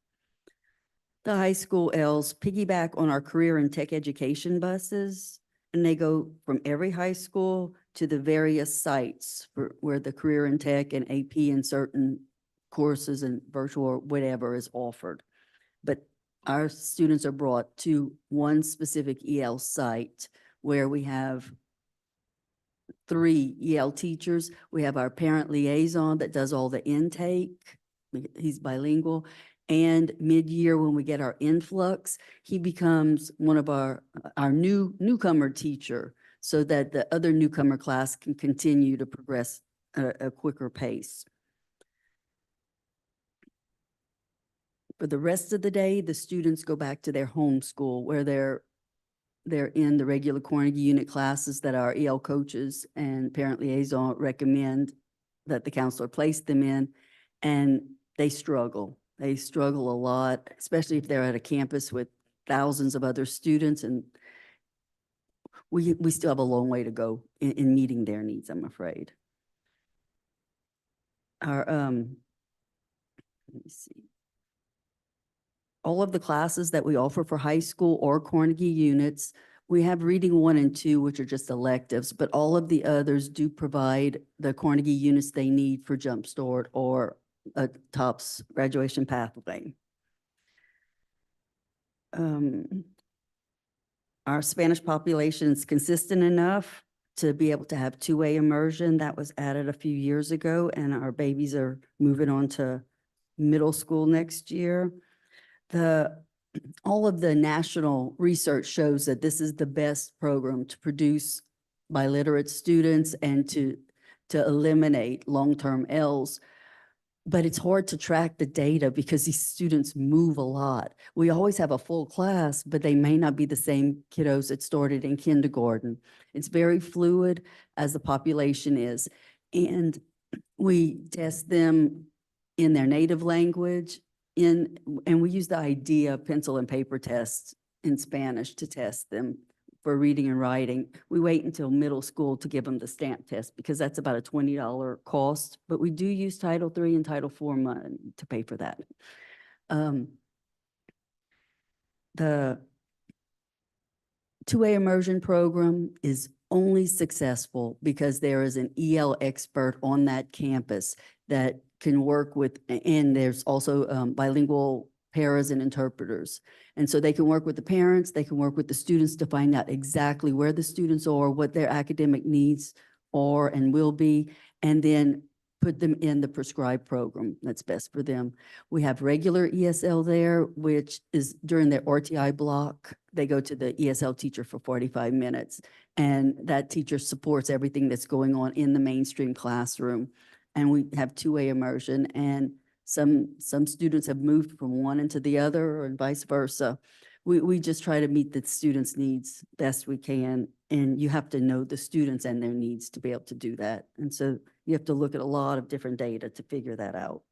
The high school Ls piggyback on our career and tech education buses, and they go from every high school to the various sites where the career and tech and AP and certain courses and virtual or whatever is offered. But our students are brought to one specific EL site where we have 3 EL teachers. We have our parent liaison that does all the intake. He's bilingual. And mid-year, when we get our influx, he becomes one of our newcomer teacher so that the other newcomer class can continue to progress at a quicker pace. For the rest of the day, the students go back to their home school where they're in the regular Carnegie unit classes that our EL coaches and parent liaison recommend that the counselor place them in, and they struggle. They struggle a lot, especially if they're at a campus with thousands of other students, and we still have a long way to go in meeting their needs, I'm afraid. Our, let me see. All of the classes that we offer for high school or Carnegie units, we have reading 1 and 2, which are just electives, but all of the others do provide the Carnegie units they need for Jumpstart or a TOPS graduation pathway. Our Spanish population is consistent enough to be able to have 2-way immersion. That was added a few years ago, and our babies are moving on to middle school next year. All of the national research shows that this is the best program to produce biliterate students and to eliminate long-term Ls. But it's hard to track the data because these students move a lot. We always have a full class, but they may not be the same kiddos that started in kindergarten. It's very fluid as the population is. And we test them in their native language, and we use the IDEA pencil and paper tests in Spanish to test them for reading and writing. We wait until middle school to give them the stamp test because that's about a $20 cost, but we do use Title III and Title IV money to pay for that. The 2-way immersion program is only successful because there is an EL expert on that campus that can work with, and there's also bilingual paras and interpreters. And so they can work with the parents, they can work with the students to find out exactly where the students are, what their academic needs are and will be, and then put them in the prescribed program that's best for them. We have regular ESL there, which is during their RTI block. They go to the ESL teacher for 45 minutes, and that teacher supports everything that's going on in the mainstream classroom. And we have 2-way immersion, and some students have moved from one into the other and vice versa. We just try to meet the students' needs best we can, and you have to know the students and their needs to be able to do that. And so you have to look at a lot of different data to figure that out.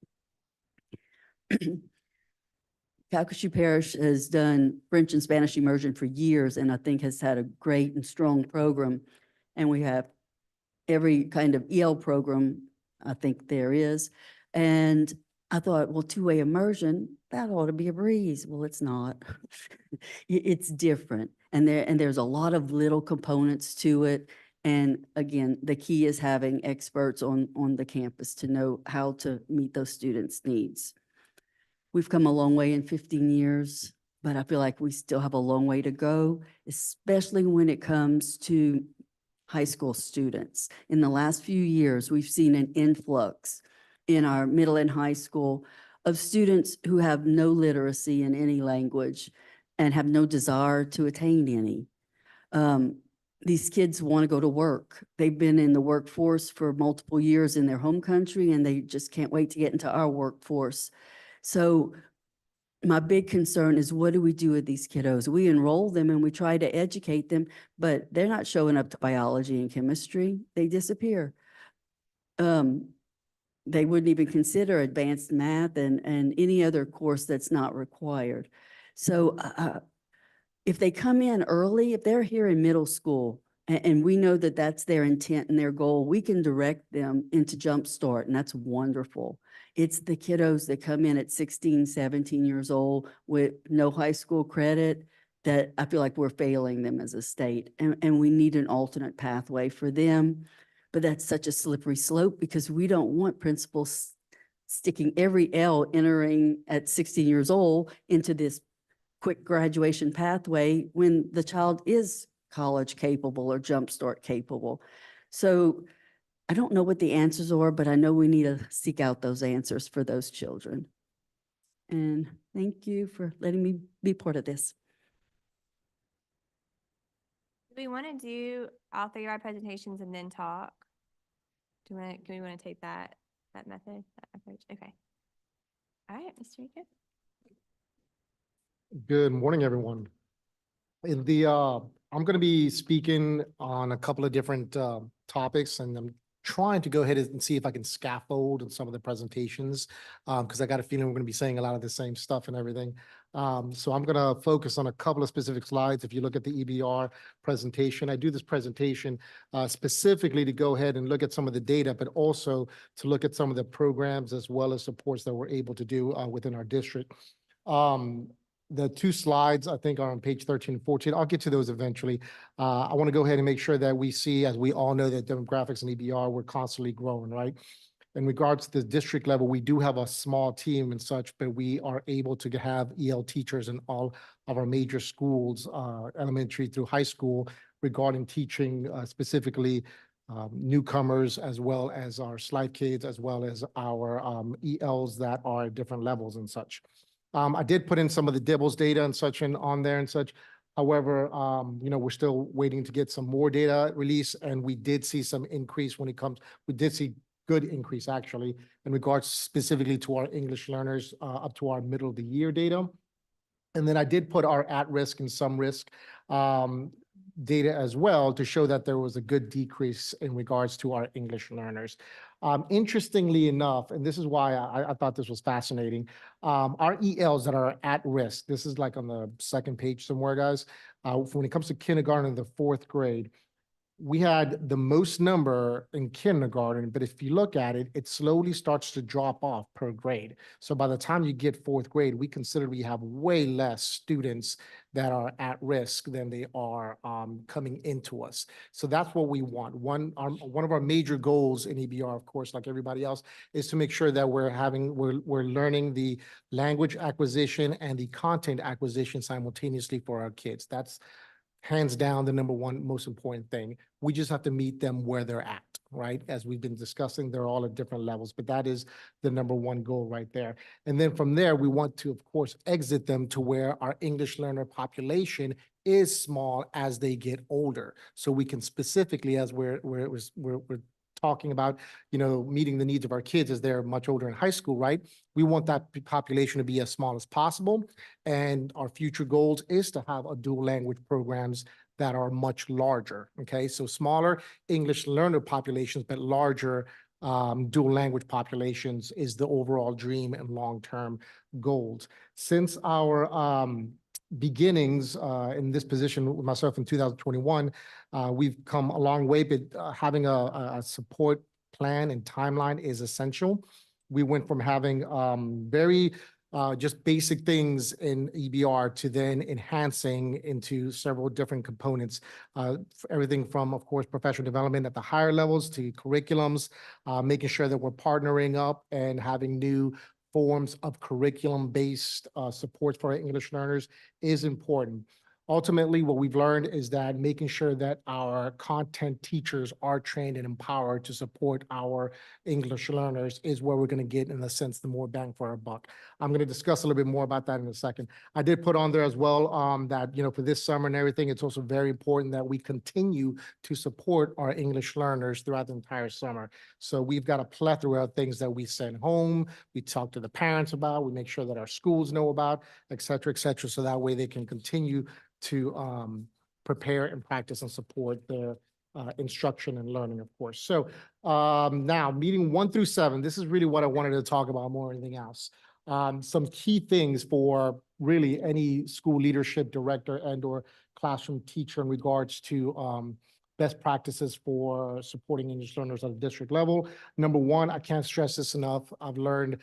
Calcasieu Parish has done French and Spanish immersion for years, and I think has had a great and strong program. And we have every kind of EL program I think there is. And I thought, well, two-way immersion, that ought to be a breeze. Well, it's not. It's different. And there's a lot of little components to it. And again, the key is having experts on the campus to know how to meet those students' needs. We've come a long way in 15 years, but I feel like we still have a long way to go, especially when it comes to high school students. In the last few years, we've seen an influx in our middle and high school of students who have no literacy in any language and have no desire to attain any. These kids want to go to work. They've been in the workforce for multiple years in their home country, and they just can't wait to get into our workforce. So my big concern is, what do we do with these kiddos? We enroll them and we try to educate them, but they're not showing up to biology and chemistry. They disappear. They wouldn't even consider advanced math and any other course that's not required. So if they come in early, if they're here in middle school, and we know that that's their intent and their goal, we can direct them into Jumpstart, and that's wonderful. It's the kiddos that come in at 16, 17 years old with no high school credit that I feel like we're failing them as a state, and we need an alternate pathway for them. But that's such a slippery slope because we don't want principals sticking every L entering at 16 years old into this quick graduation pathway when the child is college capable or Jumpstart capable. So I don't know what the answers are, but I know we need to seek out those answers for those children. And thank you for letting me be part of this. Do we want to do all three of our presentations and then talk? Can we want to take that method, that approach? Okay. All right, Mr. Rico. Good morning, everyone. In the, I'm going to be speaking on a couple of different topics, and I'm trying to go ahead and see if I can scaffold in some of the presentations, because I got a feeling we're going to be saying a lot of the same stuff and everything. So I'm going to focus on a couple of specific slides. If you look at the EBR presentation, I do this presentation specifically to go ahead and look at some of the data, but also to look at some of the programs as well as supports that we're able to do within our district. The two slides, I think, are on page 13 and 14. I'll get to those eventually. I want to go ahead and make sure that we see, as we all know, that demographics and EBR, we're constantly growing, right? In regards to the district level, we do have a small team and such, but we are able to have EL teachers in all of our major schools, elementary through high school, regarding teaching specifically newcomers, as well as our slide kids, as well as our ELs that are at different levels and such. I did put in some of the DIBELS data and such on there and such. However, you know, we're still waiting to get some more data released, and we did see some increase when it comes, we did see good increase actually in regards specifically to our English learners up to our middle of the year data. And then I did put our at-risk and some risk data as well to show that there was a good decrease in regards to our English learners. Interestingly enough, and this is why I thought this was fascinating, our ELs that are at risk, this is like on the second page somewhere, guys, when it comes to kindergarten and the fourth grade, we had the most number in kindergarten, but if you look at it, it slowly starts to drop off per grade. So by the time you get fourth grade, we consider we have way less students that are at risk than they are coming into us. So that's what we want. One of our major goals in EBR, of course, like everybody else, is to make sure that we're learning the language acquisition and the content acquisition simultaneously for our kids. That's hands down the number one most important thing. We just have to meet them where they're at, right? As we've been discussing, they're all at different levels, but that is the number one goal right there. And then from there, we want to, of course, exit them to where our English learner population is small as they get older. So we can specifically, as we're talking about, you know, meeting the needs of our kids as they're much older in high school, right? We want that population to be as small as possible. And our future goals is to have a dual language programs that are much larger, okay? So smaller English learner populations, but larger dual language populations is the overall dream and long-term goals. Since our beginnings in this position with myself in 2021, we've come a long way, but having a support plan and timeline is essential. We went from having very just basic things in EBR to then enhancing into several different components. Everything from, of course, professional development at the higher levels to curriculums, making sure that we're partnering up and having new forms of curriculum-based supports for our English learners is important. Ultimately, what we've learned is that making sure that our content teachers are trained and empowered to support our English learners is where we're going to get, in a sense, the more bang for our buck. I'm going to discuss a little bit more about that in a second. I did put on there as well that, for this summer and everything, it's also very important that we continue to support our English learners throughout the entire summer. So we've got a plethora of things that we send home, we talk to the parents about, we make sure that our schools know about, et cetera, so that way they can continue to prepare and practice and support their instruction and learning, of course. So now, meeting 1 through 7, this is really what I wanted to talk about more than anything else. Some key things for really any school leadership director and or classroom teacher in regards to best practices for supporting English learners at a district level. Number one, I can't stress this enough. I've learned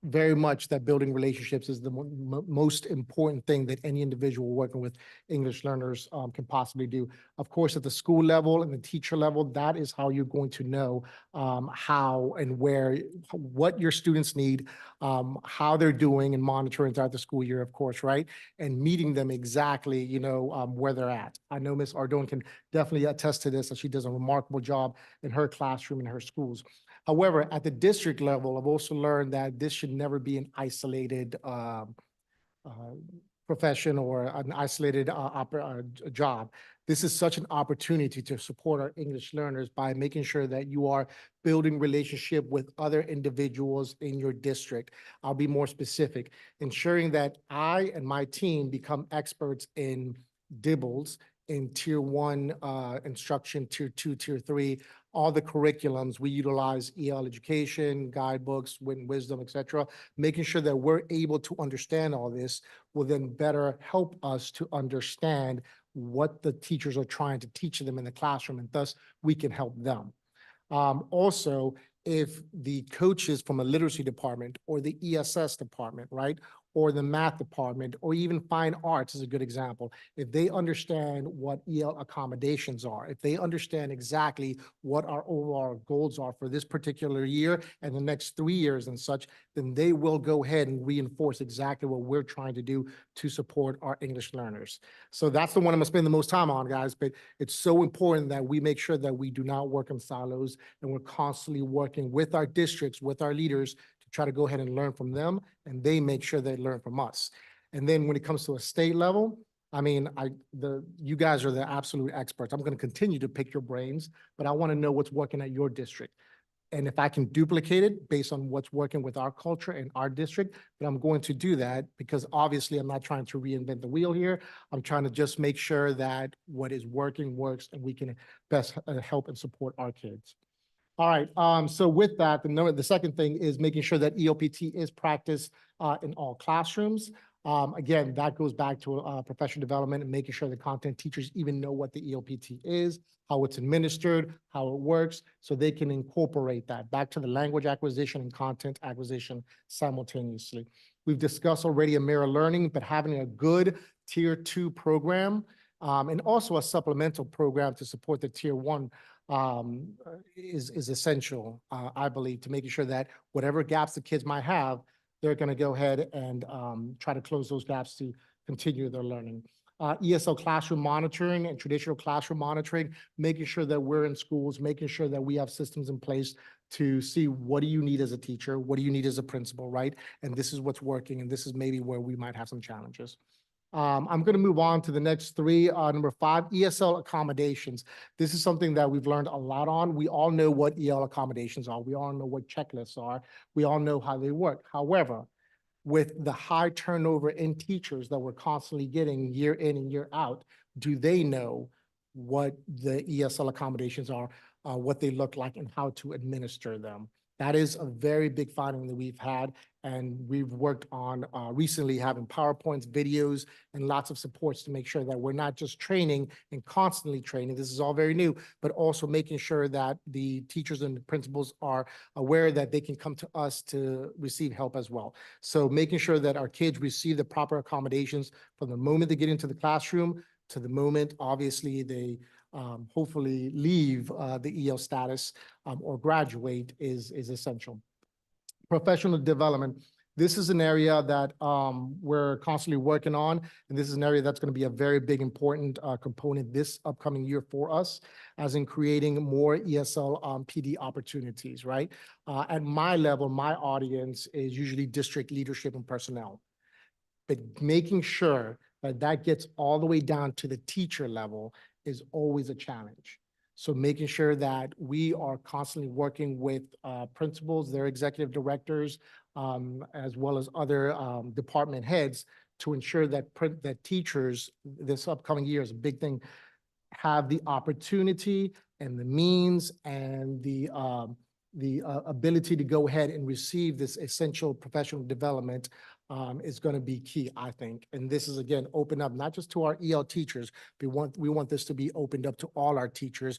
very much that building relationships is the most important thing that any individual working with English learners can possibly do. Of course, at the school level and the teacher level, that is how you're going to know how and what your students need, how they're doing, and monitoring throughout the school year, of course, right? And meeting them exactly, where they're at. I know Ms. Ardone can definitely attest to this, and she does a remarkable job in her classroom and her schools. However, at the district level, I've also learned that this should never be an isolated profession or an isolated job. This is such an opportunity to support our English learners by making sure that you are building relationship with other individuals in your district. I'll be more specific, ensuring that I and my team become experts in DIBELS, in tier 1 instruction, tier 2, tier 3, all the curriculums. We utilize EL education, guidebooks, written wisdom, et cetera. Making sure that we're able to understand all this will then better help us to understand what the teachers are trying to teach them in the classroom, and thus we can help them. Also, if the coaches from a literacy department or the ESS department, right, or the math department, or even fine arts is a good example. If they understand what EL accommodations are, if they understand exactly what our overall goals are for this particular year and the next 3 years and such, then they will go ahead and reinforce exactly what we're trying to do to support our English learners. So that's the one I'm gonna spend the most time on, guys, but it's so important that we make sure that we do not work in silos and we're constantly working with our districts, with our leaders, try to go ahead and learn from them, and they make sure they learn from us. And then when it comes to a state level, I mean, you guys are the absolute experts. I'm going to continue to pick your brains, but I want to know what's working at your district. And if I can duplicate it based on what's working with our culture and our district, then I'm going to do that, because obviously I'm not trying to reinvent the wheel here. I'm trying to just make sure that what is working works and we can best help and support our kids. All right, so with that, the second thing is making sure that ELPT is practiced in all classrooms. Again, that goes back to professional development and making sure the content teachers even know what the ELPT is, how it's administered, how it works, so they can incorporate that back to the language acquisition and content acquisition simultaneously. We've discussed already a mirror learning, but having a good tier 2 program and also a supplemental program to support the tier 1 is essential, I believe, to making sure that whatever gaps the kids might have, they're going to go ahead and try to close those gaps to continue their learning. ESL classroom monitoring and traditional classroom monitoring, making sure that we're in schools, making sure that we have systems in place to see what do you need as a teacher, what do you need as a principal, right? And this is what's working, and this is maybe where we might have some challenges. I'm going to move on to the next 3. Number 5, ESL accommodations. This is something that we've learned a lot on. We all know what EL accommodations are. We all know what checklists are. We all know how they work. However, with the high turnover in teachers that we're constantly getting year in and year out, do they know what the ESL accommodations are, what they look like, and how to administer them? That is a very big finding that we've had, and we've worked on recently having PowerPoints, videos, and lots of supports to make sure that we're not just training and constantly training. This is all very new, but also making sure that the teachers and the principals are aware that they can come to us to receive help as well. So making sure that our kids receive the proper accommodations from the moment they get into the classroom to the moment, obviously, they hopefully leave the EL status or graduate is essential. Professional development. This is an area that we're constantly working on, and this is an area that's going to be a very big, important component this upcoming year for us, as in creating more ESL PD opportunities, right? At my level, my audience is usually district leadership and personnel. But making sure that that gets all the way down to the teacher level is always a challenge. So making sure that we are constantly working with principals, their executive directors, as well as other department heads to ensure that that teachers this upcoming year is a big thing, have the opportunity and the means and the ability to go ahead and receive this essential professional development is going to be key, I think. And this is, again, open up not just to our EL teachers, but we want this to be opened up to all our teachers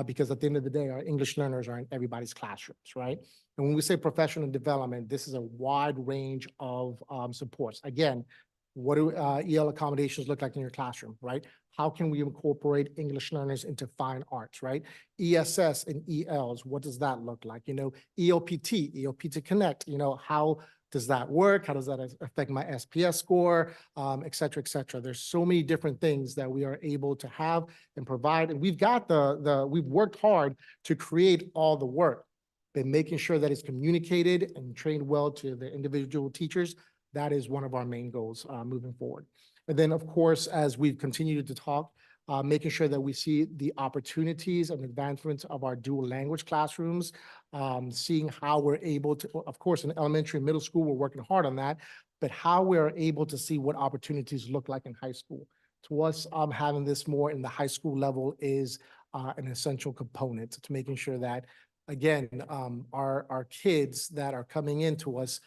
because at the end of the day, our English learners are in everybody's classrooms, right? And when we say professional development, this is a wide range of supports. Again, what do EL accommodations look like in your classroom, right? How can we incorporate English learners into fine arts, right? ESS and ELs, what does that look like? You know, ELPT Connect, you know, how does that work? How does that affect my SPS score, et cetera, et cetera? There's so many different things that we are able to have and provide. And we've got we've worked hard to create all the work, but making sure that it's communicated and trained well to the individual teachers, that is one of our main goals moving forward. And then, of course, as we've continued to talk, making sure that we see the opportunities and advancements of our dual language classrooms, seeing how we're able to, of course, in elementary and middle school, we're working hard on that, but how we're able to see what opportunities look like in high school. To us, having this more in the high school level is an essential component to making sure that, again, our kids that are coming into us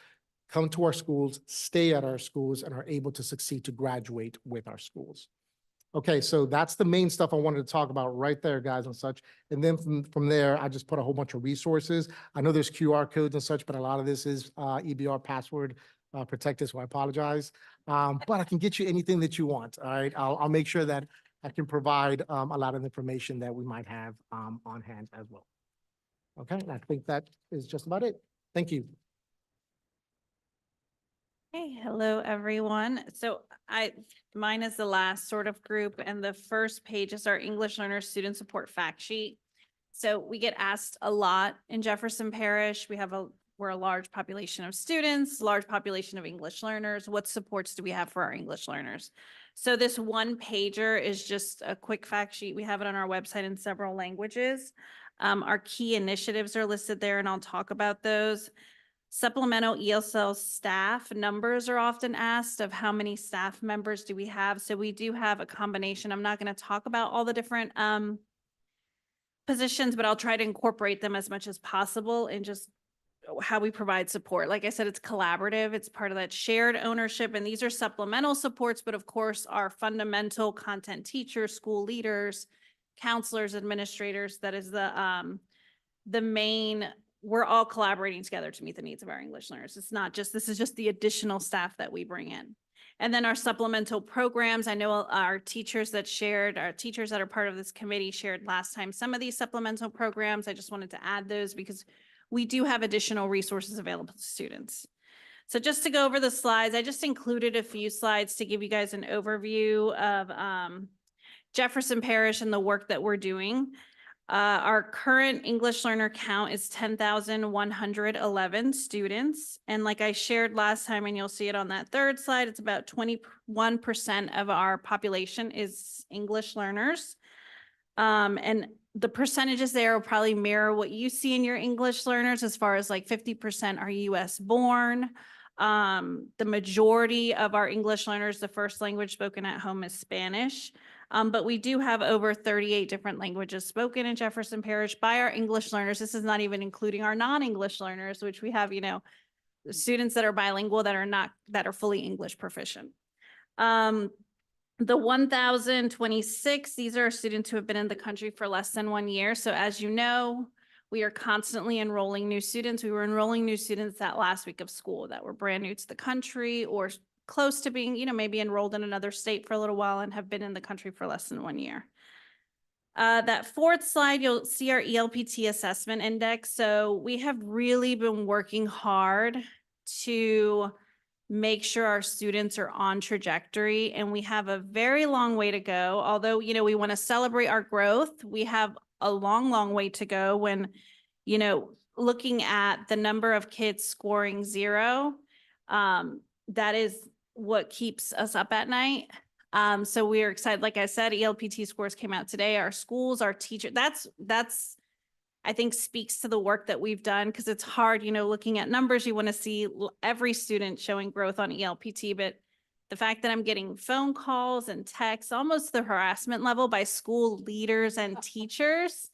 come to our schools, stay at our schools, and are able to succeed to graduate with our schools. Okay, so that's the main stuff I wanted to talk about right there, guys, and such. And then from there, I just put a whole bunch of resources. I know there's QR codes and such, but a lot of this is EBR password protected, so I apologize. But I can get you anything that you want, all right? I'll make sure that I can provide a lot of information that we might have on hand as well. Okay, and I think that is just about it. Thank you. Hey, hello, everyone. So mine is the last sort of group, and the first page is our English Learner Student Support Fact Sheet. So we get asked a lot in Jefferson Parish. We're a large population of students, large population of English learners. What supports do we have for our English learners? So this one pager is just a quick fact sheet. We have it on our website in several languages. Our key initiatives are listed there, and I'll talk about those. Supplemental ESL staff numbers are often asked of how many staff members do we have. So we do have a combination. I'm not going to talk about all the different positions, but I'll try to incorporate them as much as possible in just how we provide support. Like I said, it's collaborative. It's part of that shared ownership. And these are supplemental supports, but of course, our fundamental content teachers, school leaders, counselors, administrators, that is the main. We're all collaborating together to meet the needs of our English learners. It's not just, this is just the additional staff that we bring in. And then our supplemental programs, I know our teachers that are part of this committee shared last time some of these supplemental programs. I just wanted to add those because we do have additional resources available to students. So just to go over the slides, I just included a few slides to give you guys an overview of Jefferson Parish and the work that we're doing. Our current English learner count is 10,111 students. And like I shared last time, and you'll see it on that third slide, it's about 21% of our population is English learners. And the percentages there will probably mirror what you see in your English learners as far as like 50% are US born. The majority of our English learners, the first language spoken at home is Spanish. But we do have over 38 different languages spoken in Jefferson Parish by our English learners. This is not even including our non-English learners, which we have, students that are bilingual that are fully English proficient. The 1,026, these are students who have been in the country for less than 1 year. So as you know, we are constantly enrolling new students. We were enrolling new students that last week of school that were brand new to the country or close to being, maybe enrolled in another state for a little while and have been in the country for less than 1 year. That fourth slide, you'll see our ELPT assessment index. So we have really been working hard to make sure our students are on trajectory, and we have a very long way to go. Although, we want to celebrate our growth, we have a long, long way to go when, looking at the number of kids scoring 0, that is what keeps us up at night. So we are excited. Like I said, ELPT scores came out today. Our schools, our teachers, that's I think speaks to the work that we've done, because it's hard, looking at numbers, you want to see every student showing growth on ELPT, but the fact that I'm getting phone calls and texts, almost the harassment level by school leaders and teachers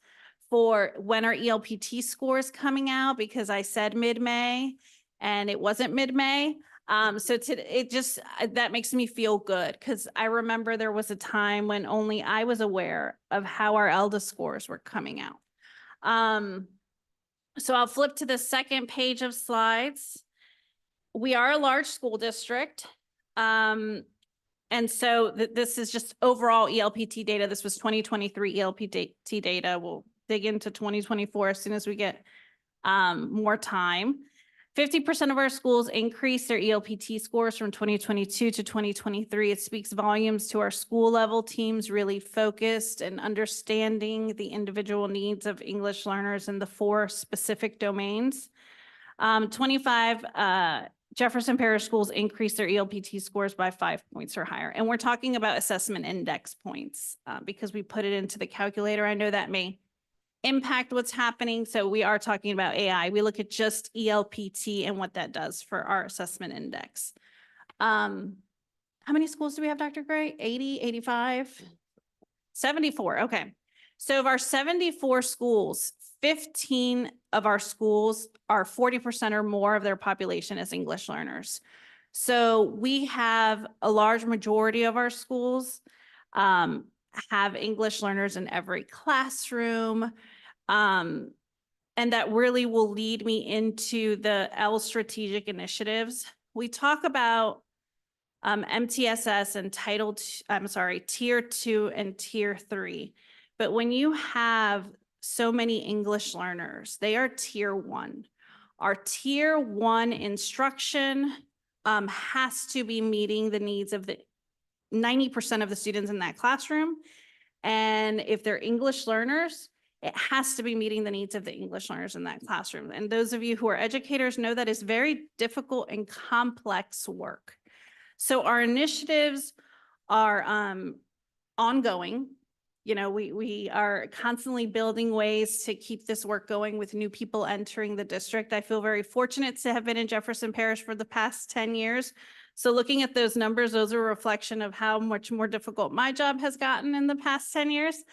for when are ELPT scores coming out, because I said mid-May and it wasn't mid-May. That makes me feel good, because I remember there was a time when only I was aware of how our ELDA scores were coming out. So I'll flip to the second page of slides. We are a large school district. And so this is just overall ELPT data. This was 2023 ELPT data. We'll dig into 2024 as soon as we get more time. 50% of our schools increased their ELPT scores from 2022 to 2023. It speaks volumes to our school level teams really focused and understanding the individual needs of English learners in the 4 specific domains. 25 Jefferson Parish schools increased their ELPT scores by 5 points or higher. And we're talking about assessment index points because we put it into the calculator. I know that may impact what's happening. So we are talking about AI. We look at just ELPT and what that does for our assessment index. How many schools do we have, Dr. Gray? 80, 85? 74, okay. So of our 74 schools, 15 of our schools are 40% or more of their population as English learners. So we have a large majority of our schools have English learners in every classroom. And that really will lead me into the L strategic initiatives. We talk about MTSS and Tier 2 and Tier 3. But when you have so many English learners, they are Tier 1. Our Tier 1 instruction has to be meeting the needs of the 90% of the students in that classroom. And if they're English learners, it has to be meeting the needs of the English learners in that classroom. And those of you who are educators know that is very difficult and complex work. So our initiatives are ongoing. We are constantly building ways to keep this work going with new people entering the district. I feel very fortunate to have been in Jefferson Parish for the past 10 years. So looking at those numbers, those are a reflection of how much more difficult my job has gotten in the past 10 years.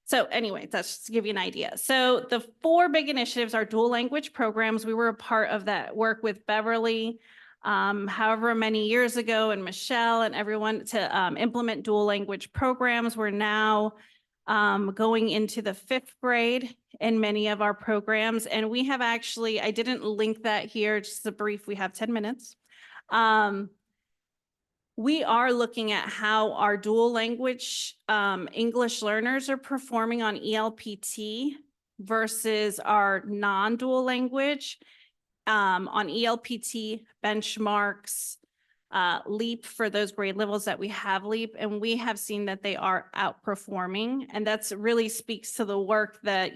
So anyway, that's just to give you an idea. So the 4 big initiatives are dual language programs. We were a part of that work with Beverly, however many years ago, and Michelle and everyone to implement dual language programs. We're now going into the 5th grade in many of our programs. And we have actually, I didn't link that here, just a brief, we have 10 minutes. We are looking at how our dual language English learners are performing on ELPT versus our non-dual language on ELPT benchmarks, LEAP for those grade levels that we have LEAP, and we have seen that they are outperforming. And that's really speaks to the work that,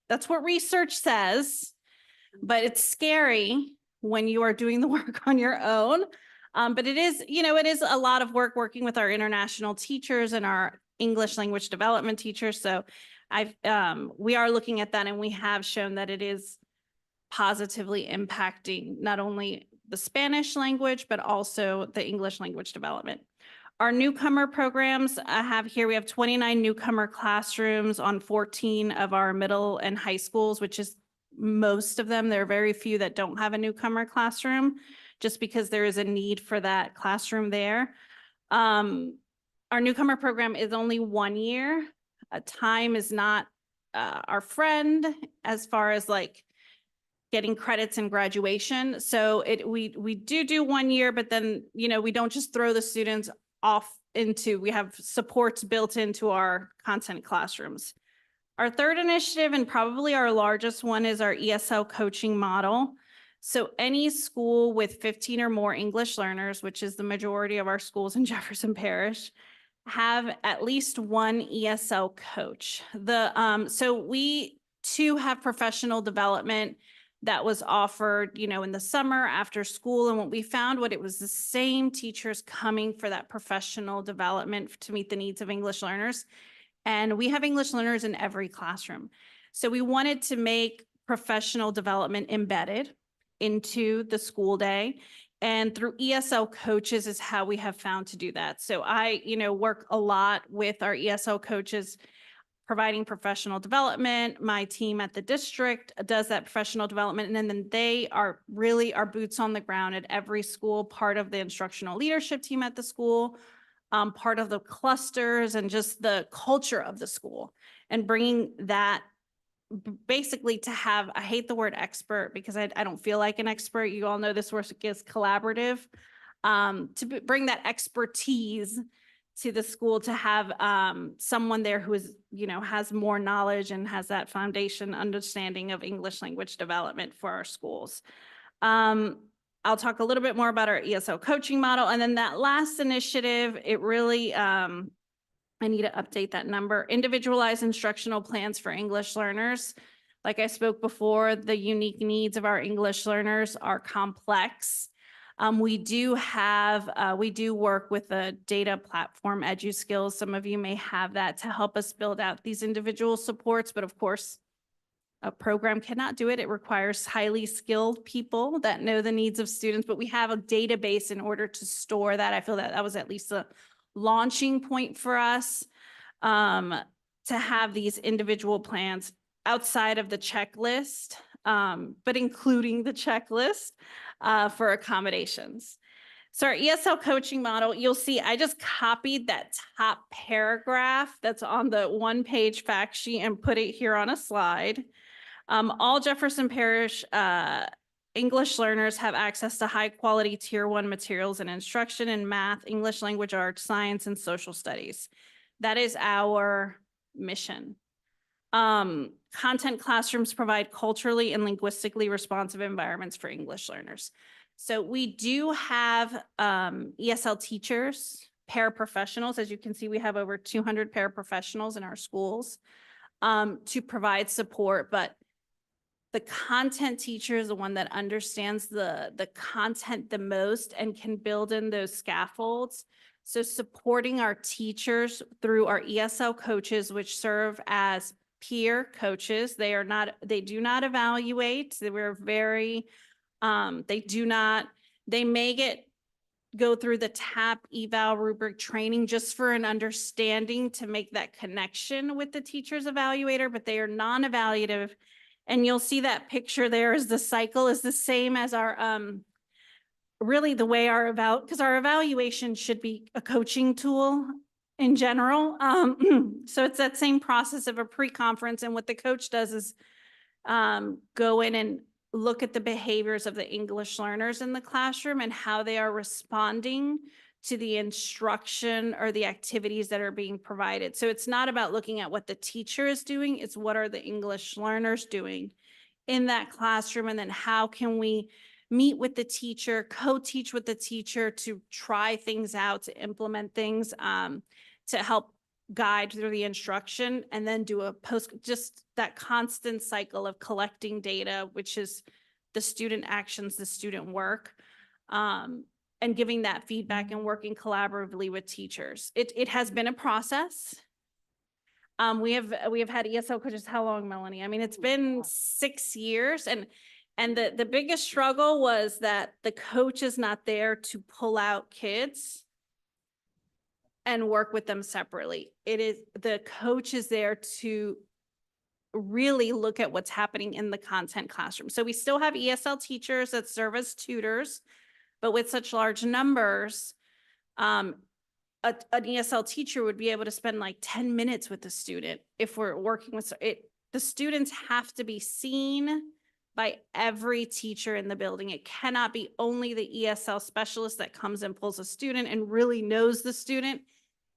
that's what research says, but it's scary when you are doing the work on your own. But it is, it is a lot of work working with our international teachers and our English language development teachers. So we are looking at that, and we have shown that it is positively impacting not only the Spanish language, but also the English language development. Our newcomer programs I have here, we have 29 newcomer classrooms on 14 of our middle and high schools, which is most of them. There are very few that don't have a newcomer classroom, just because there is a need for that classroom there. Our newcomer program is only 1 year. Time is not our friend as far as like getting credits in graduation. So we do 1 year, but then, you know, we don't just throw the students off into, we have supports built into our content classrooms. Our third initiative, and probably our largest one, is our ESL coaching model. So any school with 15 or more English learners, which is the majority of our schools in Jefferson Parish, have at least one ESL coach. So we too have professional development that was offered, you know, in the summer after school. And what we found, it was the same teachers coming for that professional development to meet the needs of English learners. And we have English learners in every classroom. So we wanted to make professional development embedded into the school day. And through ESL coaches is how we have found to do that. So I, you know, work a lot with our ESL coaches, providing professional development. My team at the district does that professional development. And then they are really our boots on the ground at every school, part of the instructional leadership team at the school, part of the clusters and just the culture of the school, and bringing that basically to have, I hate the word expert because I don't feel like an expert. You all know this work is collaborative, to bring that expertise to the school, to have someone there who is, you know, has more knowledge and has that foundation understanding of English language development for our schools. I'll talk a little bit more about our ESL coaching model. And then that last initiative, it really, I need to update that number, individualized instructional plans for English learners. Like I spoke before, the unique needs of our English learners are complex. We do work with a data platform, EduSkills. Some of you may have that to help us build out these individual supports, but of course, a program cannot do it. It requires highly skilled people that know the needs of students, but we have a database in order to store that. I feel that that was at least a launching point for us, to have these individual plans outside of the checklist, but including the checklist for accommodations. So our ESL coaching model, you'll see I just copied that top paragraph that's on the 1-page fact sheet and put it here on a slide. All Jefferson Parish English learners have access to high quality tier 1 materials and instruction in math, English language arts, science, and social studies. That is our mission. Content classrooms provide culturally and linguistically responsive environments for English learners. So we do have ESL teachers, paraprofessionals. As you can see, we have over 200 paraprofessionals in our schools to provide support, but the content teacher is the one that understands the content the most and can build in those scaffolds. So supporting our teachers through our ESL coaches, which serve as peer coaches. They do not evaluate. We're very, they may go through the TAP eval rubric training just for an understanding to make that connection with the teacher's evaluator, but they are non-evaluative. And you'll see that picture there is the cycle is the same as our, really the way because our evaluation should be a coaching tool in general. So it's that same process of a pre-conference. And what the coach does is go in and look at the behaviors of the English learners in the classroom and how they are responding to the instruction or the activities that are being provided. So it's not about looking at what the teacher is doing, it's what are the English learners doing in that classroom, and then how can we meet with the teacher, co-teach with the teacher to try things out, to implement things, to help guide through the instruction, and then do just that constant cycle of collecting data, which is the student actions, the student work, and giving that feedback and working collaboratively with teachers. It has been a process. We have had ESL coaches, how long, Melanie? I mean, it's been 6 years, and And the biggest struggle was that the coach is not there to pull out kids and work with them separately. It is, the coach is there to really look at what's happening in the content classroom. So we still have ESL teachers that serve as tutors, but with such large numbers, an ESL teacher would be able to spend like 10 minutes with the student if we're working with it. The students have to be seen by every teacher in the building. It cannot be only the ESL specialist that comes and pulls a student and really knows the student.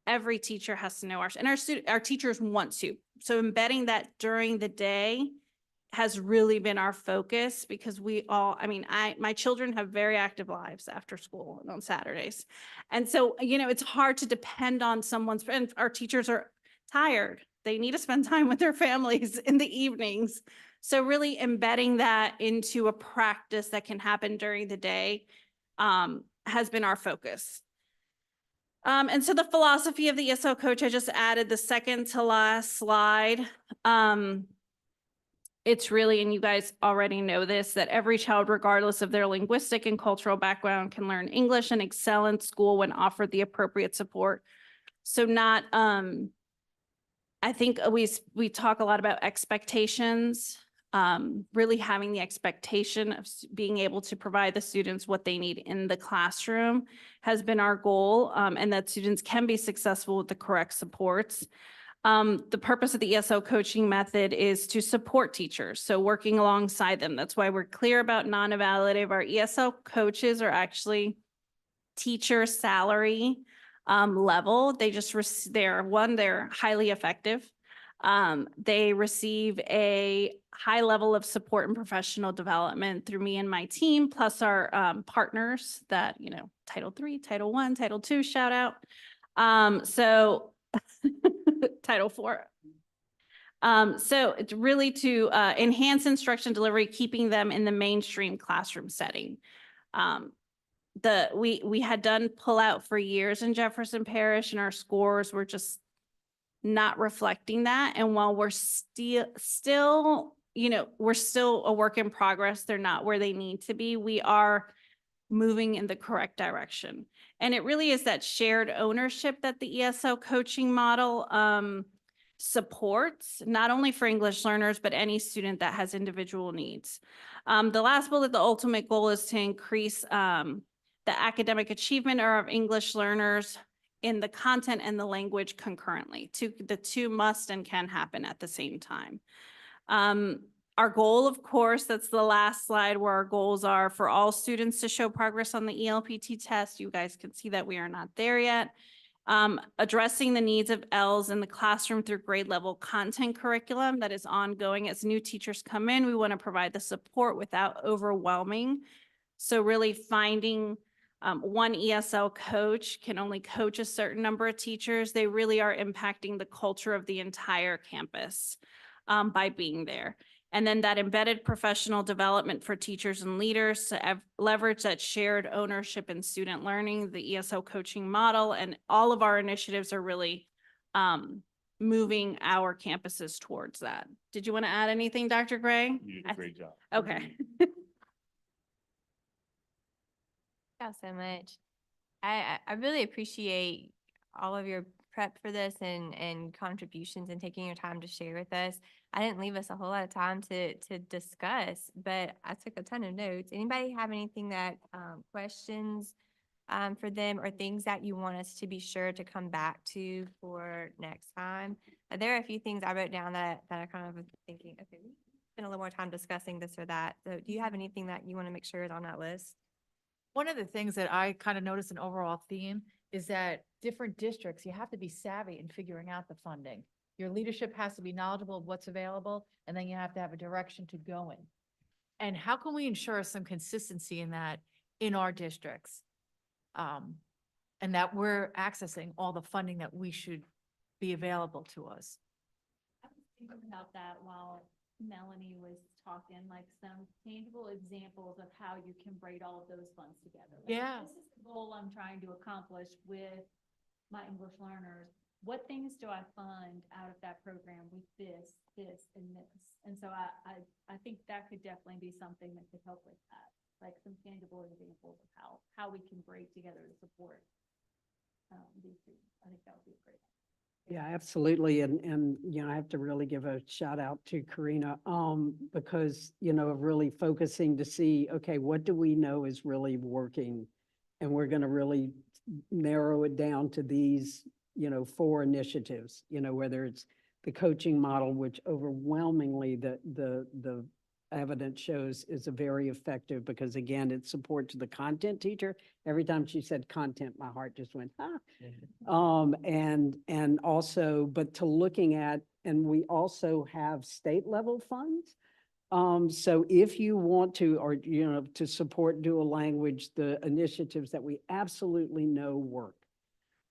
Every teacher has to know our teachers want to. So embedding that during the day has really been our focus, because we all, I mean, my children have very active lives after school and on Saturdays. And so, you know, it's hard to depend on someone's, and our teachers are tired. They need to spend time with their families in the evenings. So really embedding that into a practice that can happen during the day has been our focus. And so the philosophy of the ESL coach, I just added the second to last slide. It's really, and you guys already know this, that every child, regardless of their linguistic and cultural background, can learn English and excel in school when offered the appropriate support. So not, I think we talk a lot about expectations, really having the expectation of being able to provide the students what they need in the classroom has been our goal, and that students can be successful with the correct supports. The purpose of the ESL coaching method is to support teachers, so working alongside them. That's why we're clear about non-evaluative. Our ESL coaches are actually teacher salary level. They just, they're highly effective. They receive a high level of support and professional development through me and my team, plus our partners that, you know, Title III, Title I, Title II, shout out. So Title IV. So it's really to enhance instruction delivery, keeping them in the mainstream classroom setting. We had done pull out for years in Jefferson Parish, and our scores were just not reflecting that. And while we're still, you know, we're still a work in progress, they're not where they need to be. We are moving in the correct direction. And it really is that shared ownership that the ESL coaching model supports, not only for English learners, but any student that has individual needs. The last bullet, the ultimate goal is to increase the academic achievement of English learners in the content and the language concurrently. The two must and can happen at the same time. Our goal, of course, that's the last slide where our goals are for all students to show progress on the ELPT test. You guys can see that we are not there yet. Addressing the needs of ELs in the classroom through grade level content curriculum that is ongoing. As new teachers come in, we want to provide the support without overwhelming. So really finding one ESL coach can only coach a certain number of teachers. They really are impacting the culture of the entire campus by being there. And then that embedded professional development for teachers and leaders to leverage that shared ownership in student learning, the ESL coaching model, and all of our initiatives are really moving our campuses towards that. Did you want to add anything, Dr. Gray? You did a great job. Okay. Thank you so much. I really appreciate all of your prep for this and contributions and taking your time to share with us. I didn't leave us a whole lot of time to discuss, but I took a ton of notes. Anybody have anything that questions for them or things that you want us to be sure to come back to for next time? There are a few things I wrote down that I kind of was thinking, okay, we spend a little more time discussing this or that. So do you have anything that you want to make sure is on that list? One of the things that I kind of noticed an overall theme is that different districts, you have to be savvy in figuring out the funding. Your leadership has to be knowledgeable of what's available, and then you have to have a direction to go in. And how can we ensure some consistency in that in our districts? And that we're accessing all the funding that we should be available to us. I was thinking about that while Melanie was talking, like some tangible examples of how you can braid all of those funds together. Like, Yeah. this is the goal I'm trying to accomplish with my English learners. what things do I fund out of that program with this, and this? And so I think that could definitely be something that could help with that, like some tangible examples of how we can break together to support these students. I think that would be a great. Yeah, absolutely. And, you know, I have to really give a shout out to Karina, because, you know, of really focusing to see, okay, what do we know is really working? And we're going to really narrow it down to these, you know, 4 initiatives, you know, whether it's the coaching model, which overwhelmingly the evidence shows is a very effective, because again, it supports the content teacher. Every time she said content, my heart just went, ah. And also, but to looking at, and we also have state level funds. So if you want to, or, you know, to support dual language, the initiatives that we absolutely know work.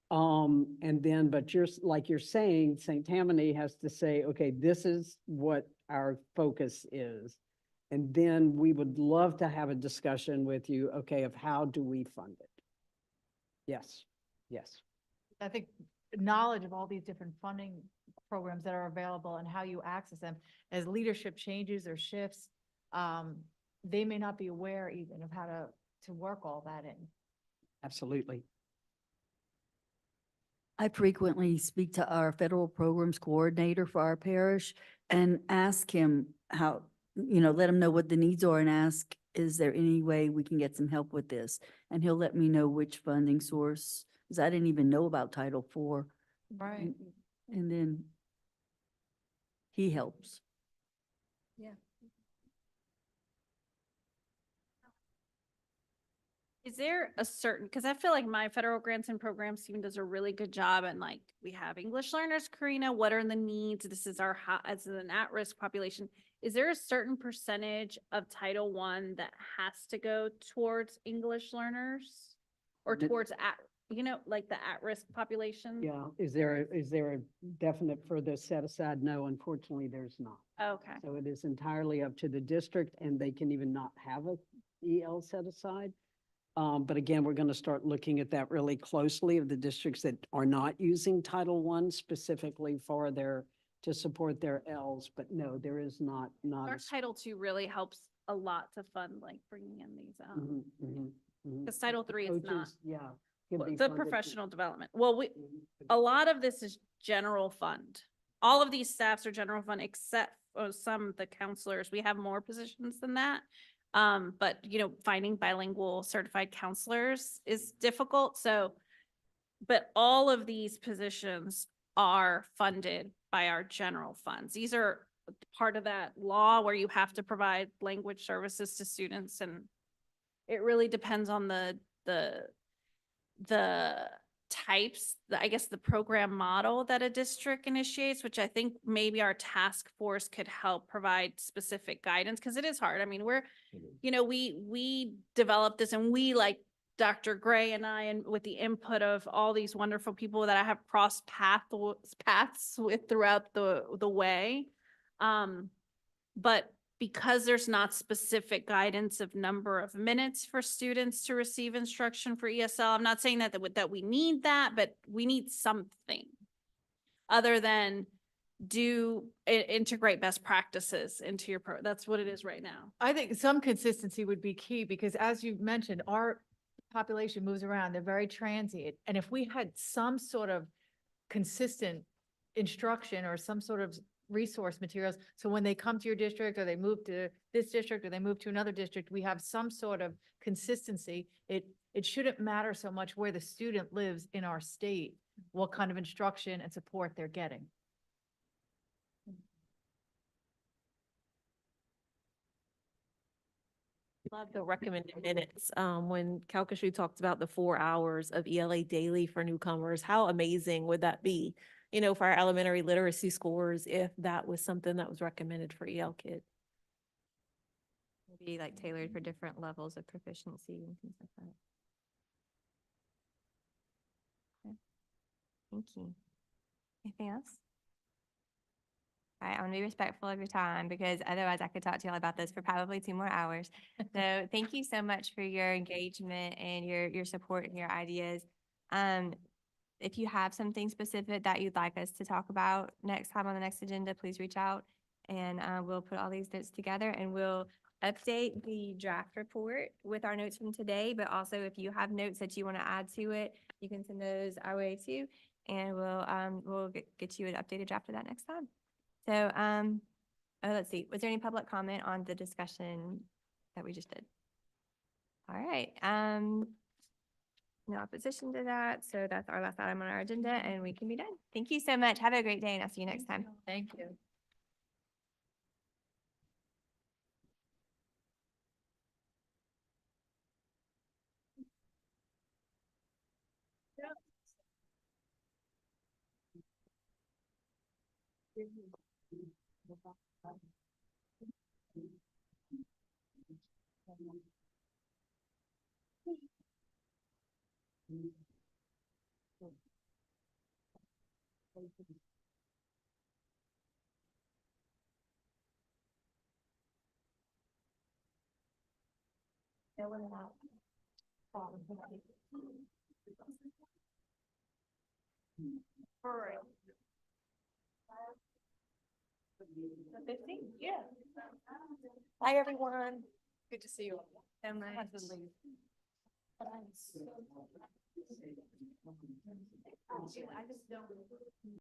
And then, but like you're saying, St. Tammany has to say, okay, this is what our focus is. And then we would love to have a discussion with you, okay, of how do we fund it? Yes, yes. I think knowledge of all these different funding programs that are available and how you access them, as leadership changes or shifts, they may not be aware even of how to work all that in. Absolutely. I frequently speak to our federal programs coordinator for our parish and ask him how, you know, let him know what the needs are and ask, is there any way we can get some help with this? And he'll let me know which funding source, because I didn't even know about Title IV. Right. And then he helps. Is there a certain, because I feel like my federal grants and programs team does a really good job, and like, we have English learners, Karina, what are the needs? This is our, as an at-risk population. Is there a certain percentage of Title I that has to go towards English learners? Or The- towards you know, like the at-risk population? Yeah, is there a definite further set aside? No, unfortunately, there's not. Okay. So it is entirely up to the district, and they can even not have a EL set aside. But again, we're going to start looking at that really closely of the districts that are not using Title I specifically for to support their Ls. But no, there is not. Our Title II really helps a lot to fund like bringing in these, because Title III is not. Yeah. can be The funded. professional development. Well, Mhm. a lot of this is general fund. All of these staffs are general fund, except for some of the counselors. We have more positions than that. But you know, finding bilingual certified counselors is difficult. So, but all of these positions are funded by our general funds. These are part of that law where you have to provide language services to students, and it really depends on the types, I guess the program model that a district initiates, which I think maybe our task force could help provide specific guidance, because it is hard. I mean, you know, we developed this, and we, like Dr. Gray and I, and with the input of all these wonderful people that I have crossed paths with throughout the way. But because there's not specific guidance of number of minutes for students to receive instruction for ESL, I'm not saying that we need that, but we need something other than integrate best practices into your that's what it is right now. I think some consistency would be key, because as you mentioned, our population moves around. They're very transient. And if we had some sort of consistent instruction or some sort of resource materials, so when they come to your district, or they move to this district, or they move to another district, we have some sort of consistency. It shouldn't matter so much where the student lives in our state, what kind of instruction and support they're getting. Love the recommended minutes. When Calcasieu talked about the 4 hours of ELA daily for newcomers, how amazing would that be? You know, for our elementary literacy scores, if that was something that was recommended for EL kids. Maybe like tailored for different levels of proficiency and things like that. Okay. Thank you. Anything else? All right, I want to be respectful of your time, because otherwise I could talk to y'all about this for probably 2 more hours. So thank you so much for your engagement and your support and your ideas. if you have something specific that you'd like us to talk about next time on the next agenda, please reach out. And we'll put all these notes together and we'll update the draft report with our notes from today. But also if you have notes that you want to add to it, you can send those our way too. And we'll get you an updated draft of that next time. So, let's see, was there any public comment on the discussion that we just did? All right, no opposition to that, so that's our last item on our agenda and we can be done. Thank you so much. Have a great day and I'll see you next time. Thank you. The 15th, yeah. Bye, everyone. Good to see you. So much. I just don't.